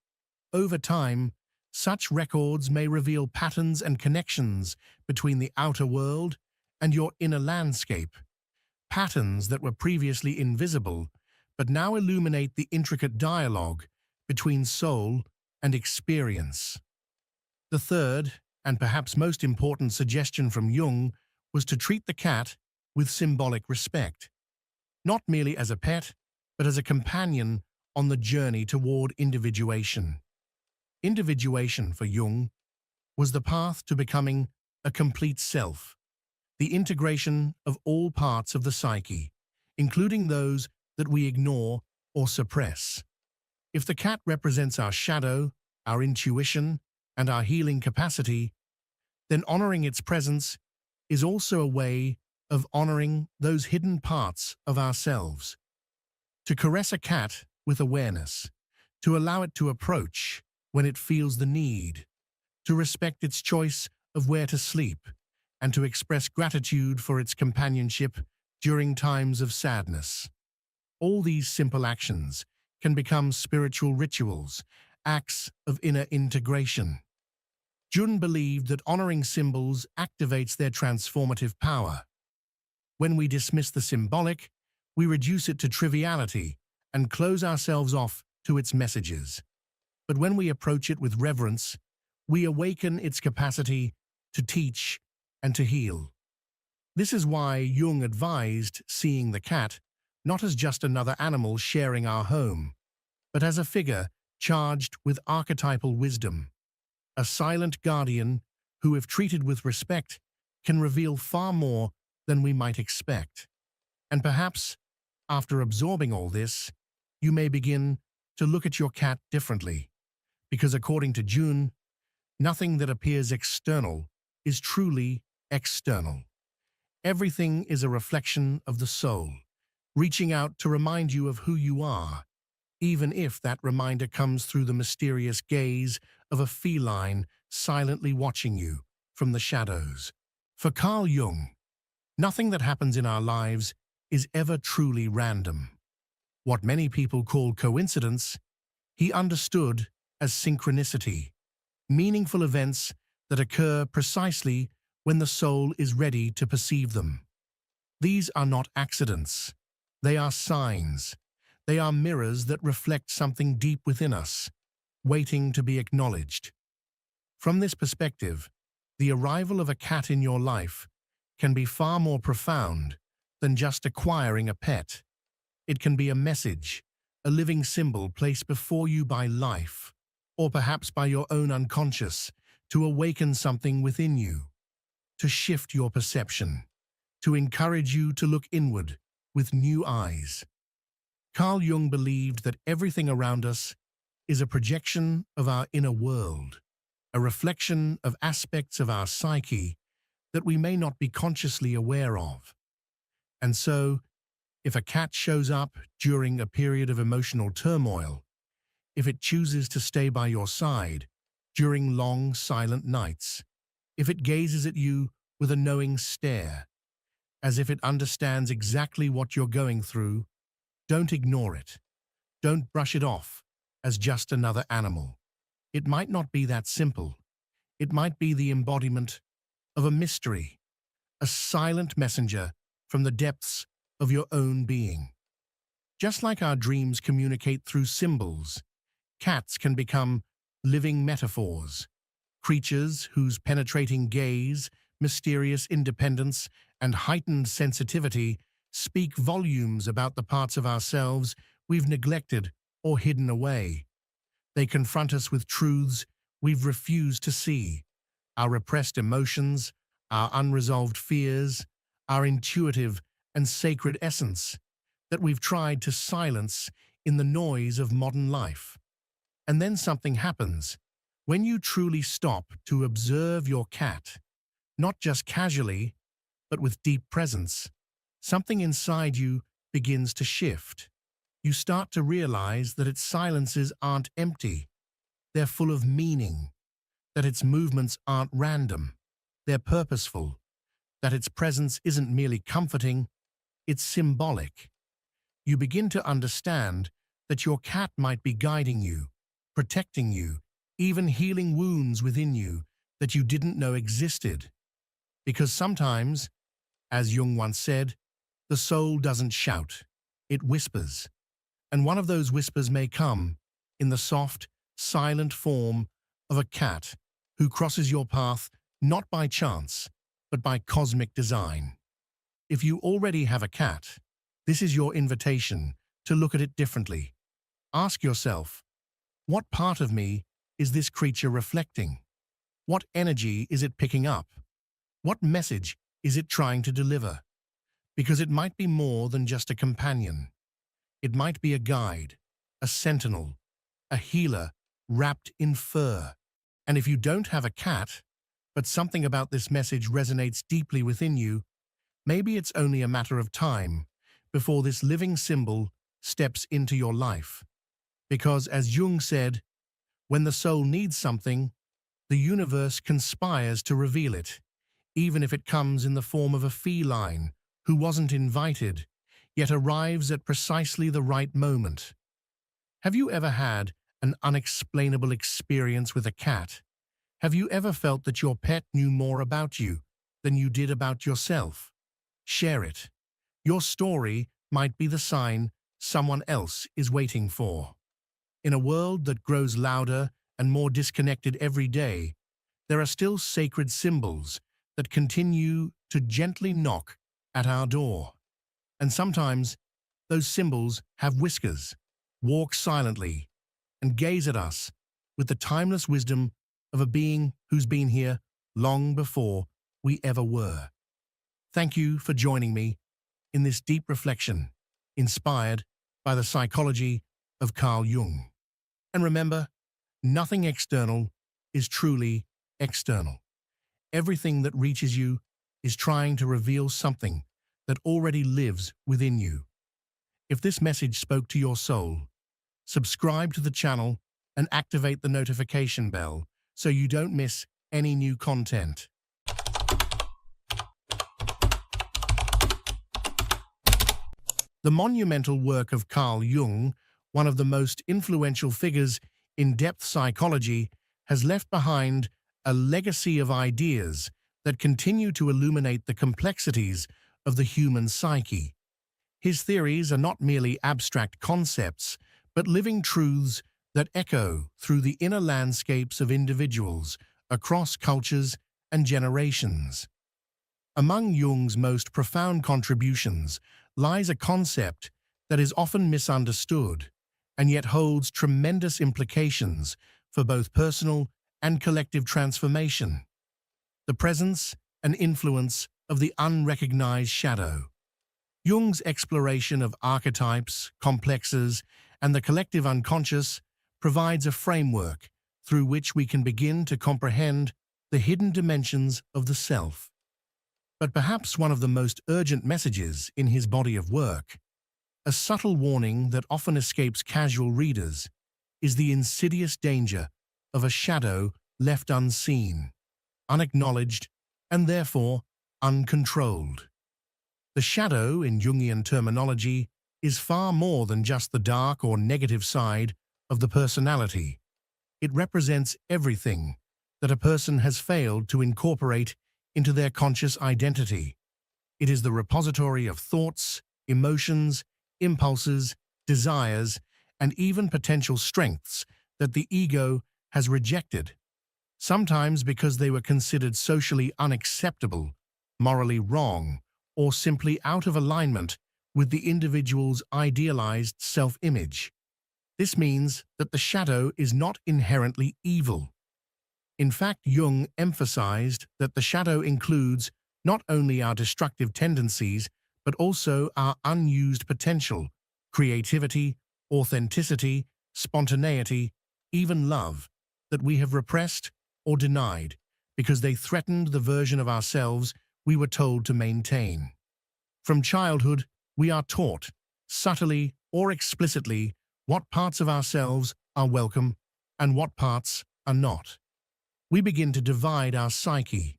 Over time, such records may reveal patterns and connections between the outer world and your inner landscape, patterns that were previously invisible but now illuminate the intricate dialogue between soul and experience. The third, and perhaps most important suggestion from Jung, was to treat the cat with symbolic respect, not merely as a pet, but as a companion on the journey toward individuation. Individuation, for Jung, was the path to becoming a complete self, the integration of all parts of the psyche, including those that we ignore or suppress. If the cat represents our shadow, our intuition, and our healing capacity, then honoring its presence is also a way of honoring those hidden parts of ourselves. To caress a cat with awareness, to allow it to approach when it feels the need, to respect its choice of where to sleep, and to express gratitude for its companionship during times of sadness. All these simple actions can become spiritual rituals, acts of inner integration. Jung believed that honoring symbols activates their transformative power. When we dismiss the symbolic, we reduce it to triviality and close ourselves off to its messages. But when we approach it with reverence, we awaken its capacity to teach and to heal. This is why Jung advised seeing the cat not as just another animal sharing our home, but as a figure charged with archetypal wisdom, a silent guardian who, if treated with respect, can reveal far more than we might expect. And perhaps, after absorbing all this, you may begin to look at your cat differently, because according to Jung, nothing that appears external is truly external. Everything is a reflection of the soul, reaching out to remind you of who you are, even if that reminder comes through the mysterious gaze of a feline silently watching you from the shadows. For Carl Jung, nothing that happens in our lives is ever truly random. What many people call coincidence, he understood as synchronicity, meaningful events that occur precisely when the soul is ready to perceive them. These are not accidents. They are signs. They are mirrors that reflect something deep within us, waiting to be acknowledged. From this perspective, the arrival of a cat in your life can be far more profound than just acquiring a pet. It can be a message, a living symbol placed before you by life, or perhaps by your own unconscious, to awaken something within you, to shift your perception, to encourage you to look inward with new eyes. Carl Jung believed that everything around us is a projection of our inner world, a reflection of aspects of our psyche that we may not be consciously aware of. And so, if a cat shows up during a period of emotional turmoil, if it chooses to stay by your side during long, silent nights, if it gazes at you with a knowing stare, as if it understands exactly what you're going through, don't ignore it. Don't brush it off as just another animal. It might not be that simple. It might be the embodiment of a mystery, a silent messenger from the depths of your own being. Just like our dreams communicate through symbols, cats can become living metaphors, creatures whose penetrating gaze, mysterious independence, and heightened sensitivity speak volumes about the parts of ourselves we've neglected or hidden away. They confront us with truths we've refused to see, our repressed emotions, our unresolved fears, our intuitive and sacred essence that we've tried to silence in the noise of modern life. And then something happens when you truly stop to observe your cat, not just casually, but with deep presence. Something inside you begins to shift. You start to realize that its silences aren't empty. They're full of meaning, that its movements aren't random. They're purposeful, that its presence isn't merely comforting, it's symbolic. You begin to understand that your cat might be guiding you, protecting you, even healing wounds within you that you didn't know existed. Because sometimes, as Jung once said, the soul doesn't shout, it whispers. And one of those whispers may come in the soft, silent form of a cat who crosses your path not by chance, but by cosmic design. If you already have a cat, this is your invitation to look at it differently. Ask yourself, what part of me is this creature reflecting? What energy is it picking up? What message is it trying to deliver? Because it might be more than just a companion. It might be a guide, a sentinel, a healer wrapped in fur. And if you don't have a cat, but something about this message resonates deeply within you, maybe it's only a matter of time before this living symbol steps into your life. Because, as Jung said, when the soul needs something, the universe conspires to reveal it, even if it comes in the form of a feline who wasn't invited, yet arrives at precisely the right moment. Have you ever had an unexplainable experience with a cat? Have you ever felt that your pet knew more about you than you did about yourself? Share it. Your story might be the sign someone else is waiting for. In a world that grows louder and more disconnected every day, there are still sacred symbols that continue to gently knock at our door. And sometimes those symbols have whiskers, walk silently, and gaze at us with the timeless wisdom of a being who's been here long before we ever were. Thank you for joining me in this deep reflection, inspired by the psychology of Carl Jung. And remember, nothing external is truly external. Everything that reaches you is trying to reveal something that already lives within you. If this message spoke to your soul, subscribe to the channel and activate the notification bell so you don't miss any new content. The monumental work of Carl Jung, one of the most influential figures in depth psychology, has left behind a legacy of ideas that continue to illuminate the complexities of the human psyche. His theories are not merely abstract concepts, but living truths that echo through the inner landscapes of individuals across cultures and generations. Among Jung's most profound contributions lies a concept that is often misunderstood and yet holds tremendous implications for both personal and collective transformation: the presence and influence of the unrecognized shadow. Jung's exploration of archetypes, complexes, and the collective unconscious provides a framework through which we can begin to comprehend the hidden dimensions of the self. But perhaps one of the most urgent messages in his body of work, a subtle warning that often escapes casual readers, is the insidious danger of a shadow left unseen, unacknowledged, and therefore uncontrolled. The shadow, in Jungian terminology, is far more than just the dark or negative side of the personality. It represents everything that a person has failed to incorporate into their conscious identity. It is the repository of thoughts, emotions, impulses, desires, and even potential strengths that the ego has rejected, sometimes because they were considered socially unacceptable, morally wrong, or simply out of alignment with the individual's idealized self-image. This means that the shadow is not inherently evil. In fact, Jung emphasized that the shadow includes not only our destructive tendencies, but also our unused potential, creativity, authenticity, spontaneity, even love, that we have repressed or denied because they threatened the version of ourselves we were told to maintain. From childhood, we are taught, subtly or explicitly, what parts of ourselves are welcome and what parts are not. We begin to divide our psyche,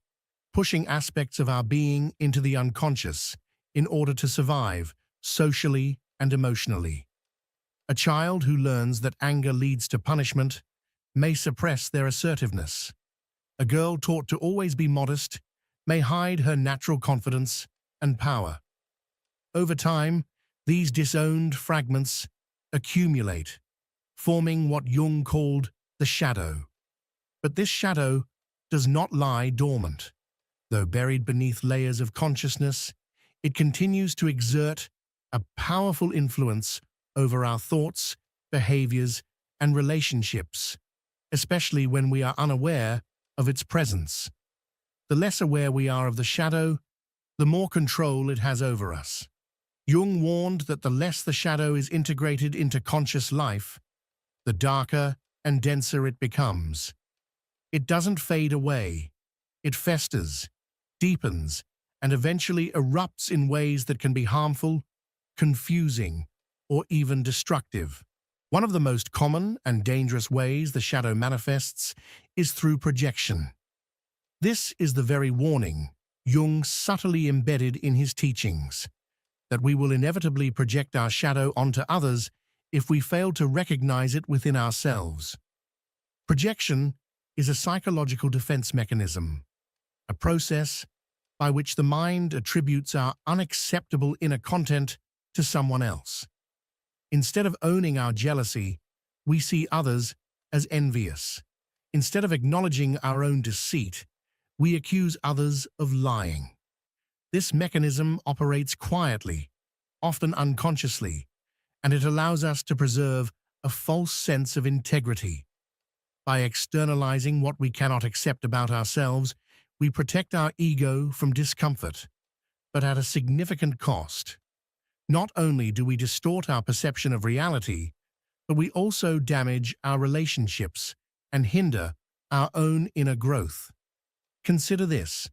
pushing aspects of our being into the unconscious in order to survive socially and emotionally. A child who learns that anger leads to punishment may suppress their assertiveness. A girl taught to always be modest may hide her natural confidence and power. Over time, these disowned fragments accumulate, forming what Jung called the shadow. But this shadow does not lie dormant. Though buried beneath layers of consciousness, it continues to exert a powerful influence over our thoughts, behaviors, and relationships, especially when we are unaware of its presence. The less aware we are of the shadow, the more control it has over us. Jung warned that the less the shadow is integrated into conscious life, the darker and denser it becomes. It doesn't fade away. It festers, deepens, and eventually erupts in ways that can be harmful, confusing, or even destructive. One of the most common and dangerous ways the shadow manifests is through projection. This is the very warning Jung subtly embedded in his teachings, that we will inevitably project our shadow onto others if we fail to recognize it within ourselves. Projection is a psychological defense mechanism, a process by which the mind attributes our unacceptable inner content to someone else. Instead of owning our jealousy, we see others as envious. Instead of acknowledging our own deceit, we accuse others of lying. This mechanism operates quietly, often unconsciously, and it allows us to preserve a false sense of integrity. By externalizing what we cannot accept about ourselves, we protect our ego from discomfort, but at a significant cost. Not only do we distort our perception of reality, but we also damage our relationships and hinder our own inner growth. Consider this.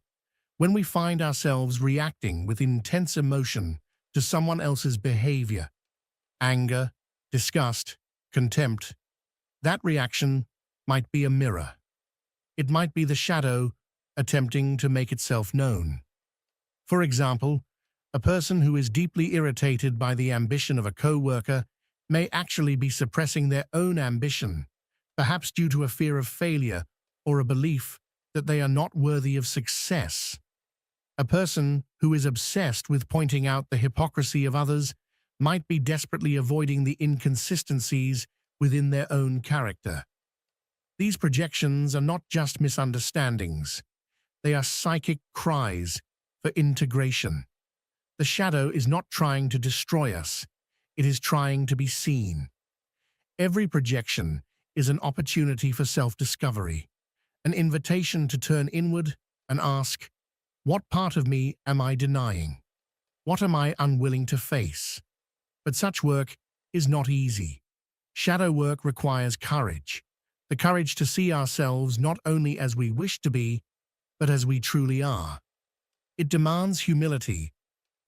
When we find ourselves reacting with intense emotion to someone else's behavior, anger, disgust, contempt, that reaction might be a mirror. It might be the shadow attempting to make itself known. For example, a person who is deeply irritated by the ambition of a co-worker may actually be suppressing their own ambition, perhaps due to a fear of failure or a belief that they are not worthy of success. A person who is obsessed with pointing out the hypocrisy of others might be desperately avoiding the inconsistencies within their own character. These projections are not just misunderstandings. They are psychic cries for integration. The shadow is not trying to destroy us. It is trying to be seen. Every projection is an opportunity for self-discovery, an invitation to turn inward and ask, what part of me am I denying? What am I unwilling to face? But such work is not easy. Shadow work requires courage, the courage to see ourselves not only as we wish to be, but as we truly are. It demands humility,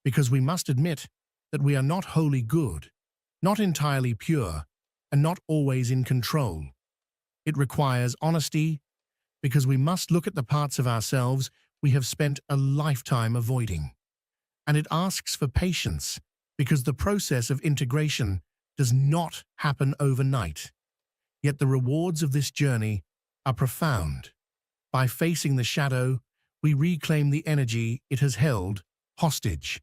because we must admit that we are not wholly good, not entirely pure, and not always in control. It requires honesty, because we must look at the parts of ourselves we have spent a lifetime avoiding. And it asks for patience, because the process of integration does not happen overnight. Yet the rewards of this journey are profound. By facing the shadow, we reclaim the energy it has held hostage.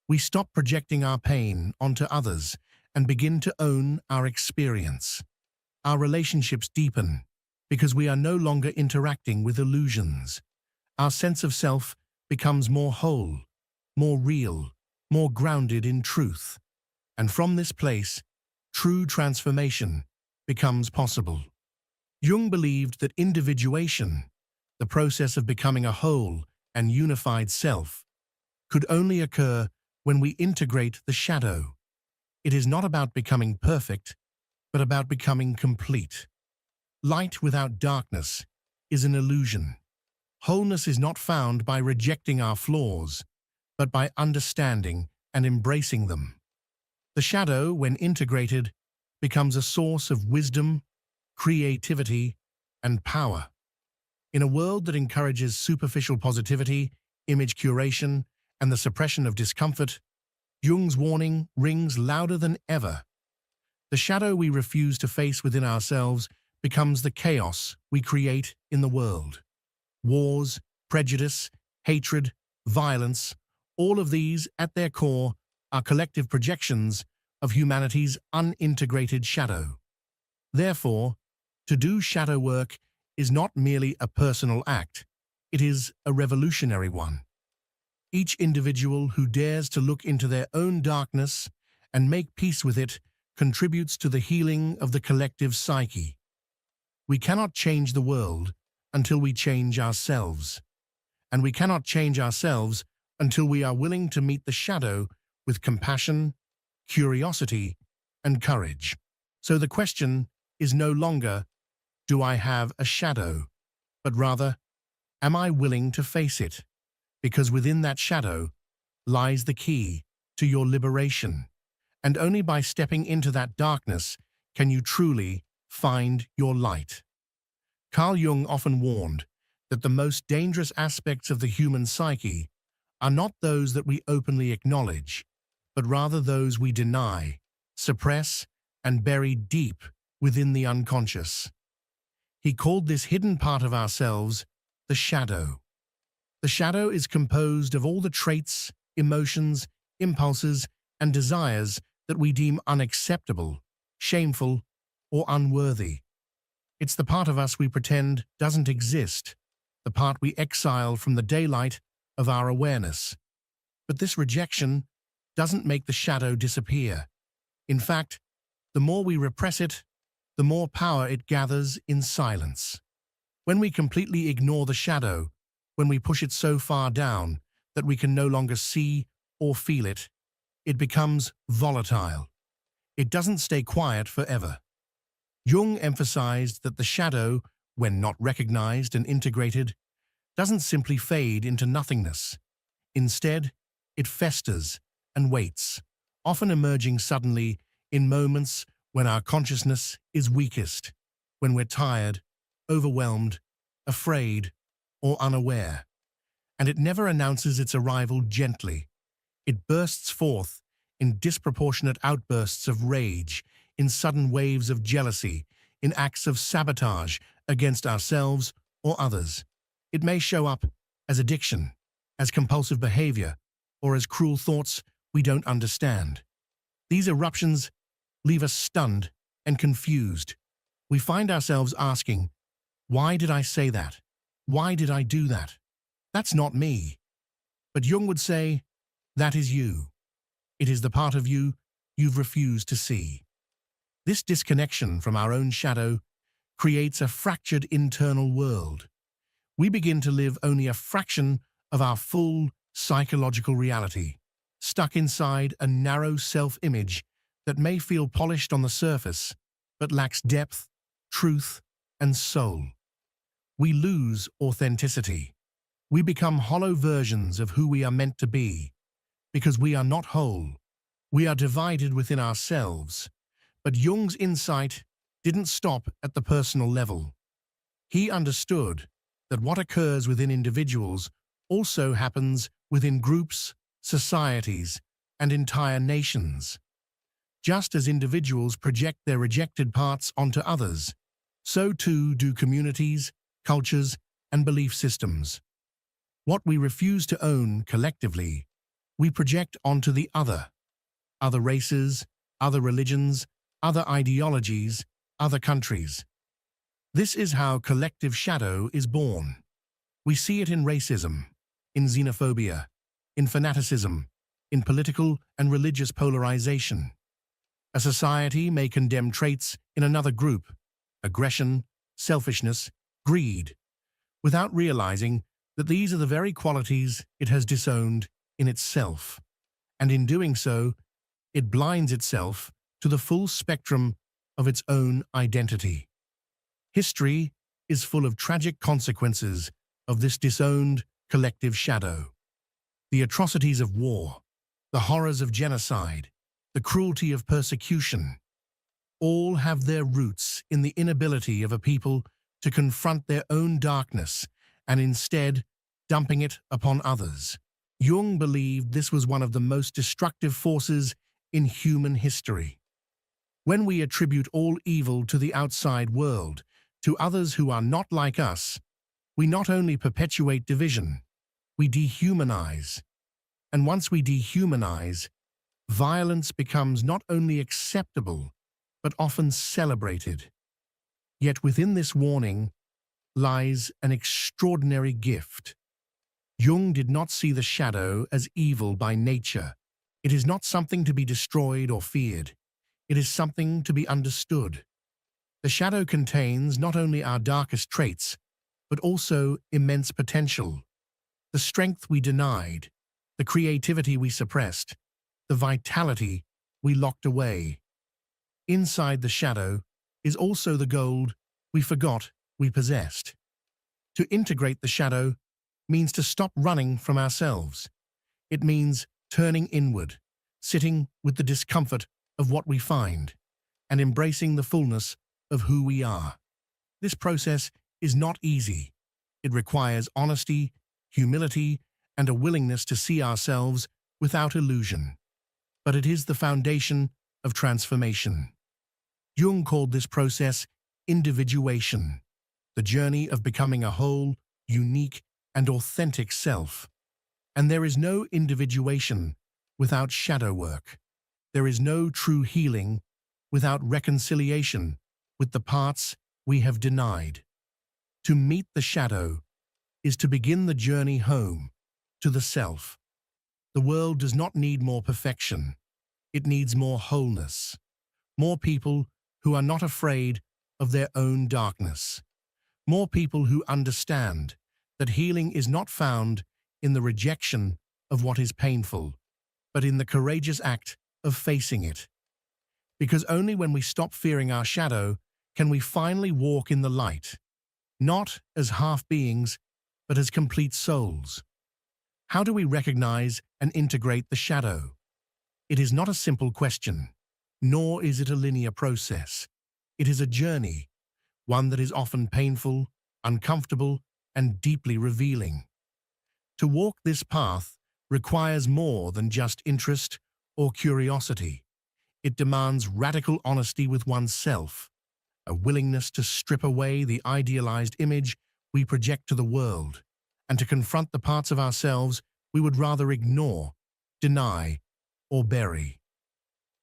We stop projecting our pain onto others and begin to own our experience. Our relationships deepen because we are no longer interacting with illusions. Our sense of self becomes more whole, more real, more grounded in truth. And from this place, true transformation becomes possible. Jung believed that individuation, the process of becoming a whole and unified self, could only occur when we integrate the shadow. It is not about becoming perfect, but about becoming complete. Light without darkness is an illusion. Wholeness is not found by rejecting our flaws, but by understanding and embracing them. The shadow, when integrated, becomes a source of wisdom, creativity, and power. In a world that encourages superficial positivity, image curation, and the suppression of discomfort, Jung's warning rings louder than ever. The shadow we refuse to face within ourselves becomes the chaos we create in the world. Wars, prejudice, hatred, violence, all of these, at their core, are collective projections of humanity's unintegrated shadow. Therefore, to do shadow work is not merely a personal act, it is a revolutionary one. Each individual who dares to look into their own darkness and make peace with it contributes to the healing of the collective psyche. We cannot change the world until we change ourselves. And we cannot change ourselves until we are willing to meet the shadow with compassion, curiosity, and courage. So the question is no longer, do I have a shadow? But rather, am I willing to face it? Because within that shadow lies the key to your liberation. And only by stepping into that darkness can you truly find your light. Carl Jung often warned that the most dangerous aspects of the human psyche are not those that we openly acknowledge, but rather those we deny, suppress, and bury deep within the unconscious. He called this hidden part of ourselves the shadow. The shadow is composed of all the traits, emotions, impulses, and desires that we deem unacceptable, shameful, or unworthy. It's the part of us we pretend doesn't exist, the part we exile from the daylight of our awareness. But this rejection doesn't make the shadow disappear. In fact, the more we repress it, the more power it gathers in silence. When we completely ignore the shadow, when we push it so far down that we can no longer see or feel it, it becomes volatile. It doesn't stay quiet forever. Jung emphasized that the shadow, when not recognized and integrated, doesn't simply fade into nothingness. Instead, it festers and waits, often emerging suddenly in moments when our consciousness is weakest, when we're tired, overwhelmed, afraid, or unaware. And it never announces its arrival gently. It bursts forth in disproportionate outbursts of rage, in sudden waves of jealousy, in acts of sabotage against ourselves or others. It may show up as addiction, as compulsive behavior, or as cruel thoughts we don't understand. These eruptions leave us stunned and confused. We find ourselves asking, why did I say that? Why did I do that? That's not me. But Jung would say, that is you. It is the part of you you've refused to see. This disconnection from our own shadow creates a fractured internal world. We begin to live only a fraction of our full psychological reality, stuck inside a narrow self-image that may feel polished on the surface, but lacks depth, truth, and soul. We lose authenticity. We become hollow versions of who we are meant to be, because we are not whole. We are divided within ourselves. But Jung's insight didn't stop at the personal level. He understood that what occurs within individuals also happens within groups, societies, and entire nations. Just as individuals project their rejected parts onto others, so too do communities, cultures, and belief systems. What we refuse to own collectively, we project onto the other races, other religions, other ideologies, other countries. This is how collective shadow is born. We see it in racism, in xenophobia, in fanaticism, in political and religious polarization. A society may condemn traits in another group, aggression, selfishness, greed, without realizing that these are the very qualities it has disowned in itself. And in doing so, it blinds itself to the full spectrum of its own identity. History is full of tragic consequences of this disowned collective shadow. The atrocities of war, the horrors of genocide, the cruelty of persecution, all have their roots in the inability of a people to confront their own darkness and instead dumping it upon others. Jung believed this was one of the most destructive forces in human history. When we attribute all evil to the outside world, to others who are not like us, we not only perpetuate division, we dehumanize. And once we dehumanize, violence becomes not only acceptable, but often celebrated. Yet within this warning lies an extraordinary gift. Jung did not see the shadow as evil by nature. It is not something to be destroyed or feared. It is something to be understood. The shadow contains not only our darkest traits, but also immense potential. The strength we denied, the creativity we suppressed, the vitality we locked away. Inside the shadow is also the gold we forgot we possessed. To integrate the shadow means to stop running from ourselves. It means turning inward, sitting with the discomfort of what we find, and embracing the fullness of who we are. This process is not easy. It requires honesty, humility, and a willingness to see ourselves without illusion. But it is the foundation of transformation. Jung called this process individuation, the journey of becoming a whole, unique, and authentic self. And there is no individuation without shadow work. There is no true healing without reconciliation with the parts we have denied. To meet the shadow is to begin the journey home, to the self. The world does not need more perfection. It needs more wholeness. More people who are not afraid of their own darkness. More people who understand that healing is not found in the rejection of what is painful, but in the courageous act of facing it. Because only when we stop fearing our shadow can we finally walk in the light, not as half-beings, but as complete souls. How do we recognize and integrate the shadow? It is not a simple question, nor is it a linear process. It is a journey, one that is often painful, uncomfortable, and deeply revealing. To walk this path requires more than just interest or curiosity. It demands radical honesty with oneself, a willingness to strip away the idealized image we project to the world, and to confront the parts of ourselves we would rather ignore, deny, or bury.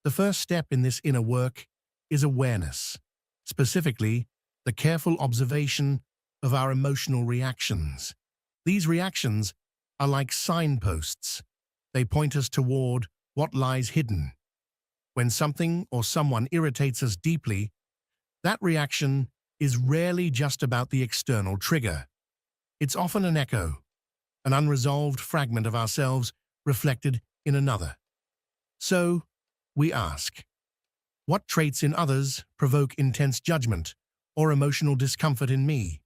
The first step in this inner work is awareness, specifically the careful observation of our emotional reactions. These reactions are like signposts. They point us toward what lies hidden. When something or someone irritates us deeply, that reaction is rarely just about the external trigger. It's often an echo, an unresolved fragment of ourselves reflected in another. So, we ask, what traits in others provoke intense judgment or emotional discomfort in me?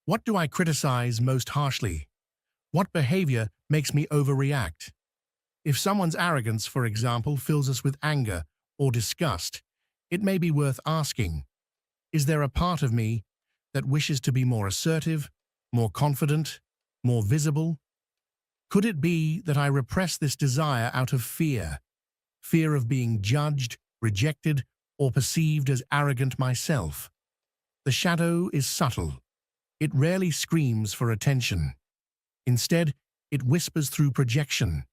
What do I criticize most harshly? What behavior makes me overreact? If someone's arrogance, for example, fills us with anger or disgust, it may be worth asking, is there a part of me that wishes to be more assertive, more confident, more visible? Could it be that I repress this desire out of fear? Fear of being judged, rejected, or perceived as arrogant myself? The shadow is subtle. It rarely screams for attention. Instead, it whispers through projection,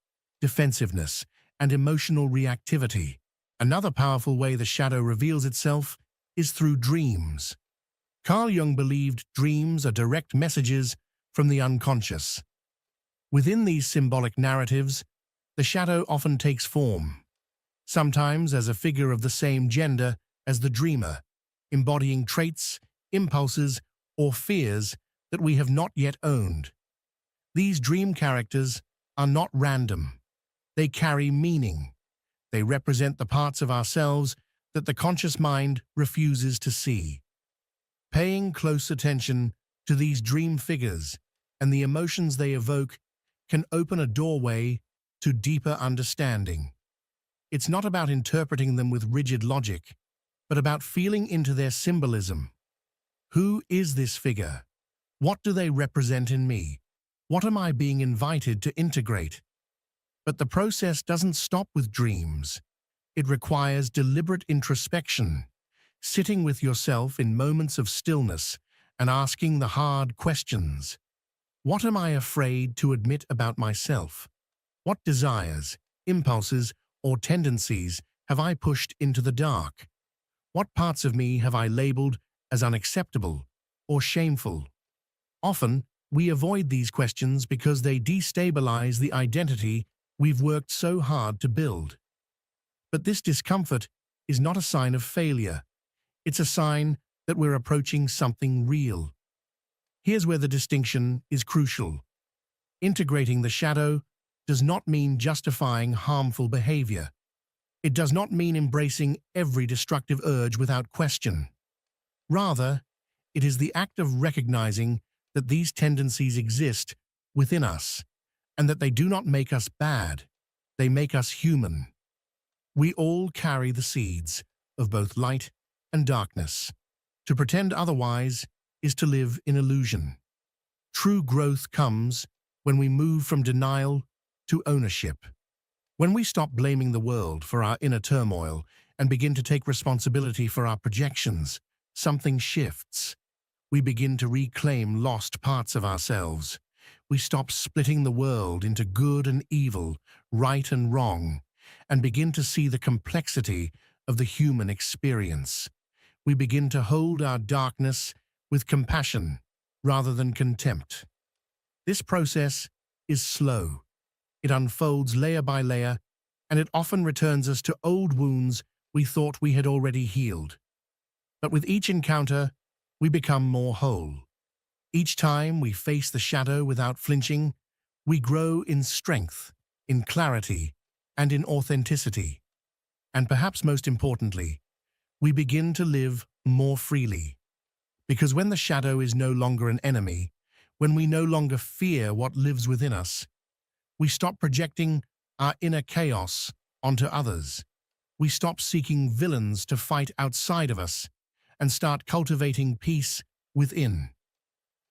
defensiveness, and emotional reactivity. Another powerful way the shadow reveals itself is through dreams. Carl Jung believed dreams are direct messages from the unconscious. Within these symbolic narratives, the shadow often takes form, sometimes as a figure of the same gender as the dreamer, embodying traits, impulses, or fears that we have not yet owned. These dream characters are not random. They carry meaning. They represent the parts of ourselves that the conscious mind refuses to see. Paying close attention to these dream figures and the emotions they evoke can open a doorway to deeper understanding. It's not about interpreting them with rigid logic, but about feeling into their symbolism. Who is this figure? What do they represent in me? What am I being invited to integrate? But the process doesn't stop with dreams. It requires deliberate introspection, sitting with yourself in moments of stillness and asking the hard questions. What am I afraid to admit about myself? What desires, impulses, or tendencies have I pushed into the dark? What parts of me have I labeled as unacceptable or shameful? Often, we avoid these questions because they destabilize the identity we've worked so hard to build. But this discomfort is not a sign of failure. It's a sign that we're approaching something real. Here's where the distinction is crucial. Integrating the shadow does not mean justifying harmful behavior. It does not mean embracing every destructive urge without question. Rather, It is the act of recognizing that these tendencies exist within us and that they do not make us bad, they make us human. We all carry the seeds of both light and darkness. To pretend otherwise is to live in illusion. True growth comes when we move from denial to ownership. When we stop blaming the world for our inner turmoil and begin to take responsibility for our projections, something shifts. We begin to reclaim lost parts of ourselves. We stop splitting the world into good and evil, right and wrong, and begin to see the complexity of the human experience. We begin to hold our darkness with compassion rather than contempt. This process is slow. It unfolds layer by layer, and it often returns us to old wounds we thought we had already healed. But with each encounter, we become more whole. Each time we face the shadow without flinching, we grow in strength, in clarity, and in authenticity. And perhaps most importantly, we begin to live more freely. Because when the shadow is no longer an enemy, when we no longer fear what lives within us, we stop projecting our inner chaos onto others. We stop seeking villains to fight outside of us and start cultivating peace within.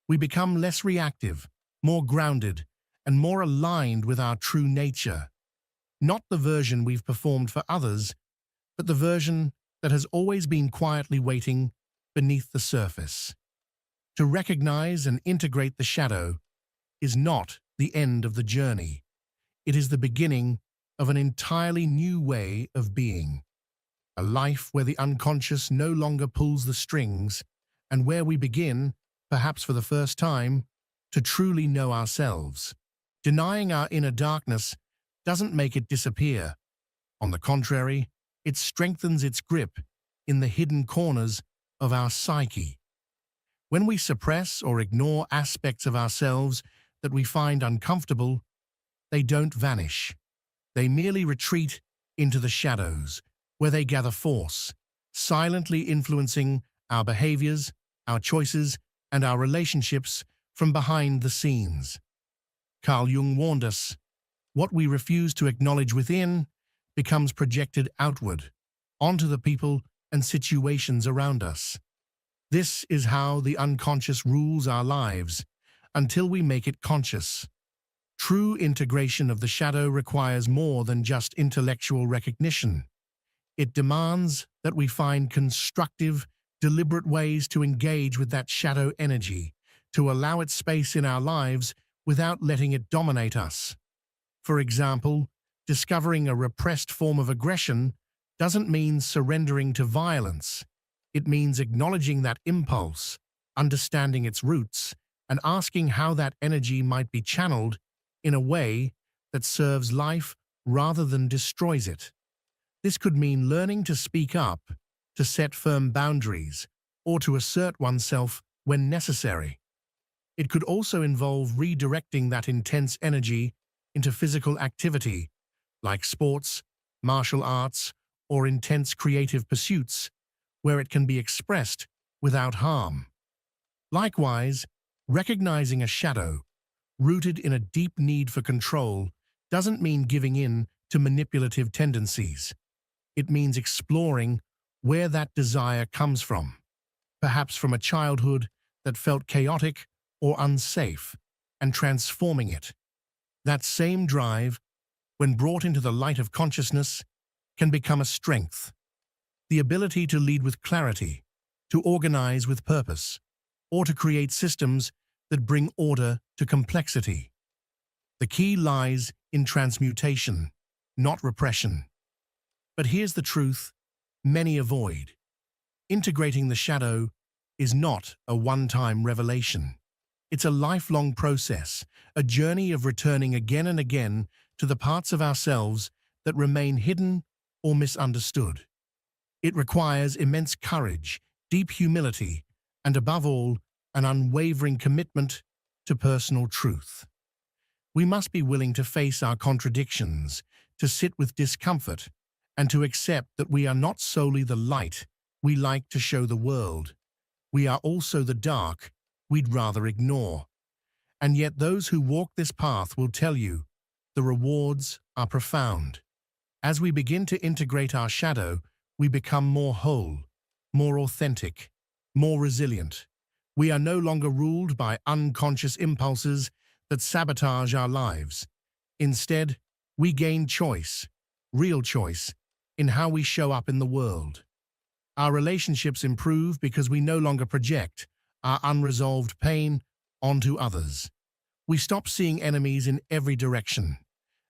We become less reactive, more grounded, and more aligned with our true nature. Not the version we've performed for others, but the version that has always been quietly waiting beneath the surface. To recognize and integrate the shadow is not the end of the journey. It is the beginning of an entirely new way of being. A life where the unconscious no longer pulls the strings and where we begin, perhaps for the first time, to truly know ourselves. Denying our inner darkness doesn't make it disappear. On the contrary, it strengthens its grip in the hidden corners of our psyche. When we suppress or ignore aspects of ourselves that we find uncomfortable, they don't vanish. They merely retreat into the shadows, where they gather force, silently influencing our behaviors, our choices, and our relationships from behind the scenes. Carl Jung warned us, what we refuse to acknowledge within becomes projected outward, onto the people and situations around us. This is how the unconscious rules our lives, until we make it conscious. True integration of the shadow requires more than just intellectual recognition. It demands that we find constructive, deliberate ways to engage with that shadow energy, to allow it space in our lives without letting it dominate us. For example, discovering a repressed form of aggression doesn't mean surrendering to violence. It means acknowledging that impulse, understanding its roots, and asking how that energy might be channeled in a way that serves life rather than destroys it. This could mean learning to speak up, to set firm boundaries, or to assert oneself when necessary. It could also involve redirecting that intense energy into physical activity, like sports, martial arts, or intense creative pursuits, where it can be expressed without harm. Likewise, recognizing a shadow, rooted in a deep need for control, doesn't mean giving in to manipulative tendencies. It means exploring where that desire comes from, perhaps from a childhood that felt chaotic or unsafe, and transforming it. That same drive, when brought into the light of consciousness, can become a strength. The ability to lead with clarity, to organize with purpose, or to create systems that bring order to complexity. The key lies in transmutation, not repression. But here's the truth many avoid. Integrating the shadow is not a one-time revelation. It's a lifelong process, a journey of returning again and again to the parts of ourselves that remain hidden or misunderstood. It requires immense courage, deep humility, and above all, an unwavering commitment to personal truth. We must be willing to face our contradictions, to sit with discomfort, and to accept that we are not solely the light we like to show the world. we are also the dark we'd rather ignore. And yet those who walk this path will tell you the rewards are profound. As we begin to integrate our shadow, we become more whole, more authentic, more resilient. We are no longer ruled by unconscious impulses that sabotage our lives. Instead, we gain choice, real choice, in how we show up in the world. Our relationships improve because we no longer project our unresolved pain onto others. We stop seeing enemies in every direction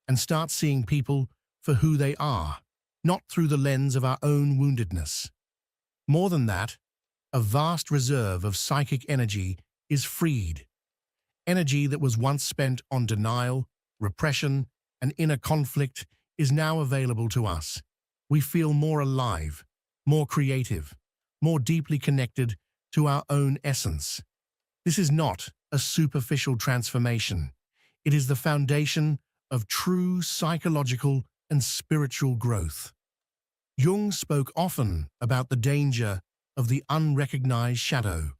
and start seeing people for who they are, not through the lens of our own woundedness. More than that, a vast reserve of psychic energy is freed. Energy that was once spent on denial, repression, and inner conflict is now available to us. We feel more alive, more creative, more deeply connected to our own essence. This is not a superficial transformation. It is the foundation of true psychological and spiritual growth. Jung spoke often about the danger of the unrecognized shadow.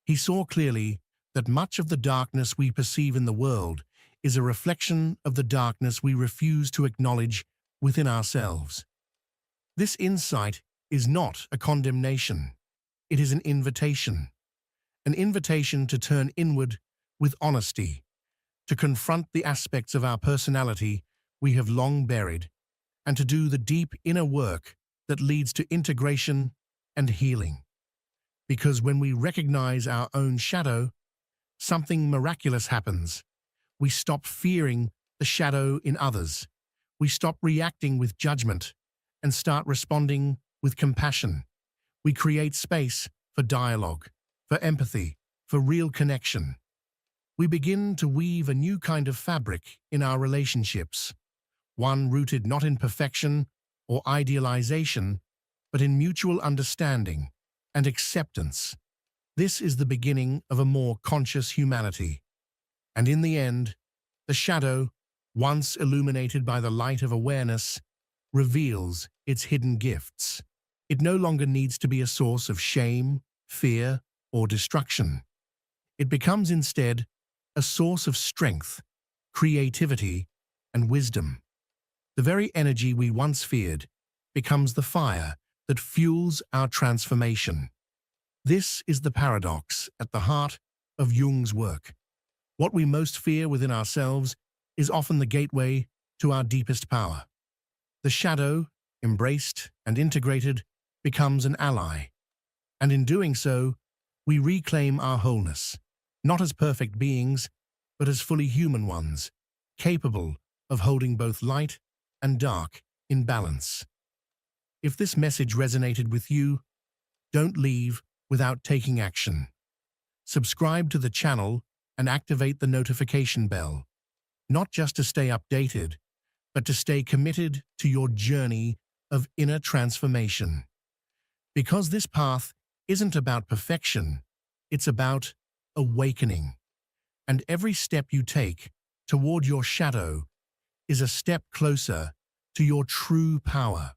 He saw clearly that much of the darkness we perceive in the world is a reflection of the darkness we refuse to acknowledge within ourselves. This insight is not a condemnation. It is an invitation to turn inward with honesty, to confront the aspects of our personality we have long buried, and to do the deep inner work that leads to integration and healing. Because when we recognize our own shadow, something miraculous happens. We stop fearing the shadow in others. We stop reacting with judgment and start responding with compassion. We create space for dialogue, for empathy, for real connection. We begin to weave a new kind of fabric in our relationships, one rooted not in perfection or idealization, but in mutual understanding and acceptance. This is the beginning of a more conscious humanity. And in the end, the shadow, once illuminated by the light of awareness, reveals its hidden gifts. It no longer needs to be a source of shame, fear, or destruction. It becomes instead a source of strength, creativity, and wisdom. The very energy we once feared becomes the fire that fuels our transformation. This is the paradox at the heart of Jung's work. What we most fear within ourselves is often the gateway to our deepest power. The shadow, embraced and integrated, becomes an ally. And in doing so, we reclaim our wholeness, not as perfect beings, but as fully human ones, capable of holding both light and dark in balance. If this message resonated with you, don't leave without taking action. Subscribe to the channel and activate the notification bell, not just to stay updated, but to stay committed to your journey of inner transformation. Because this path isn't about perfection, it's about awakening. And every step you take toward your shadow is a step closer to your true power.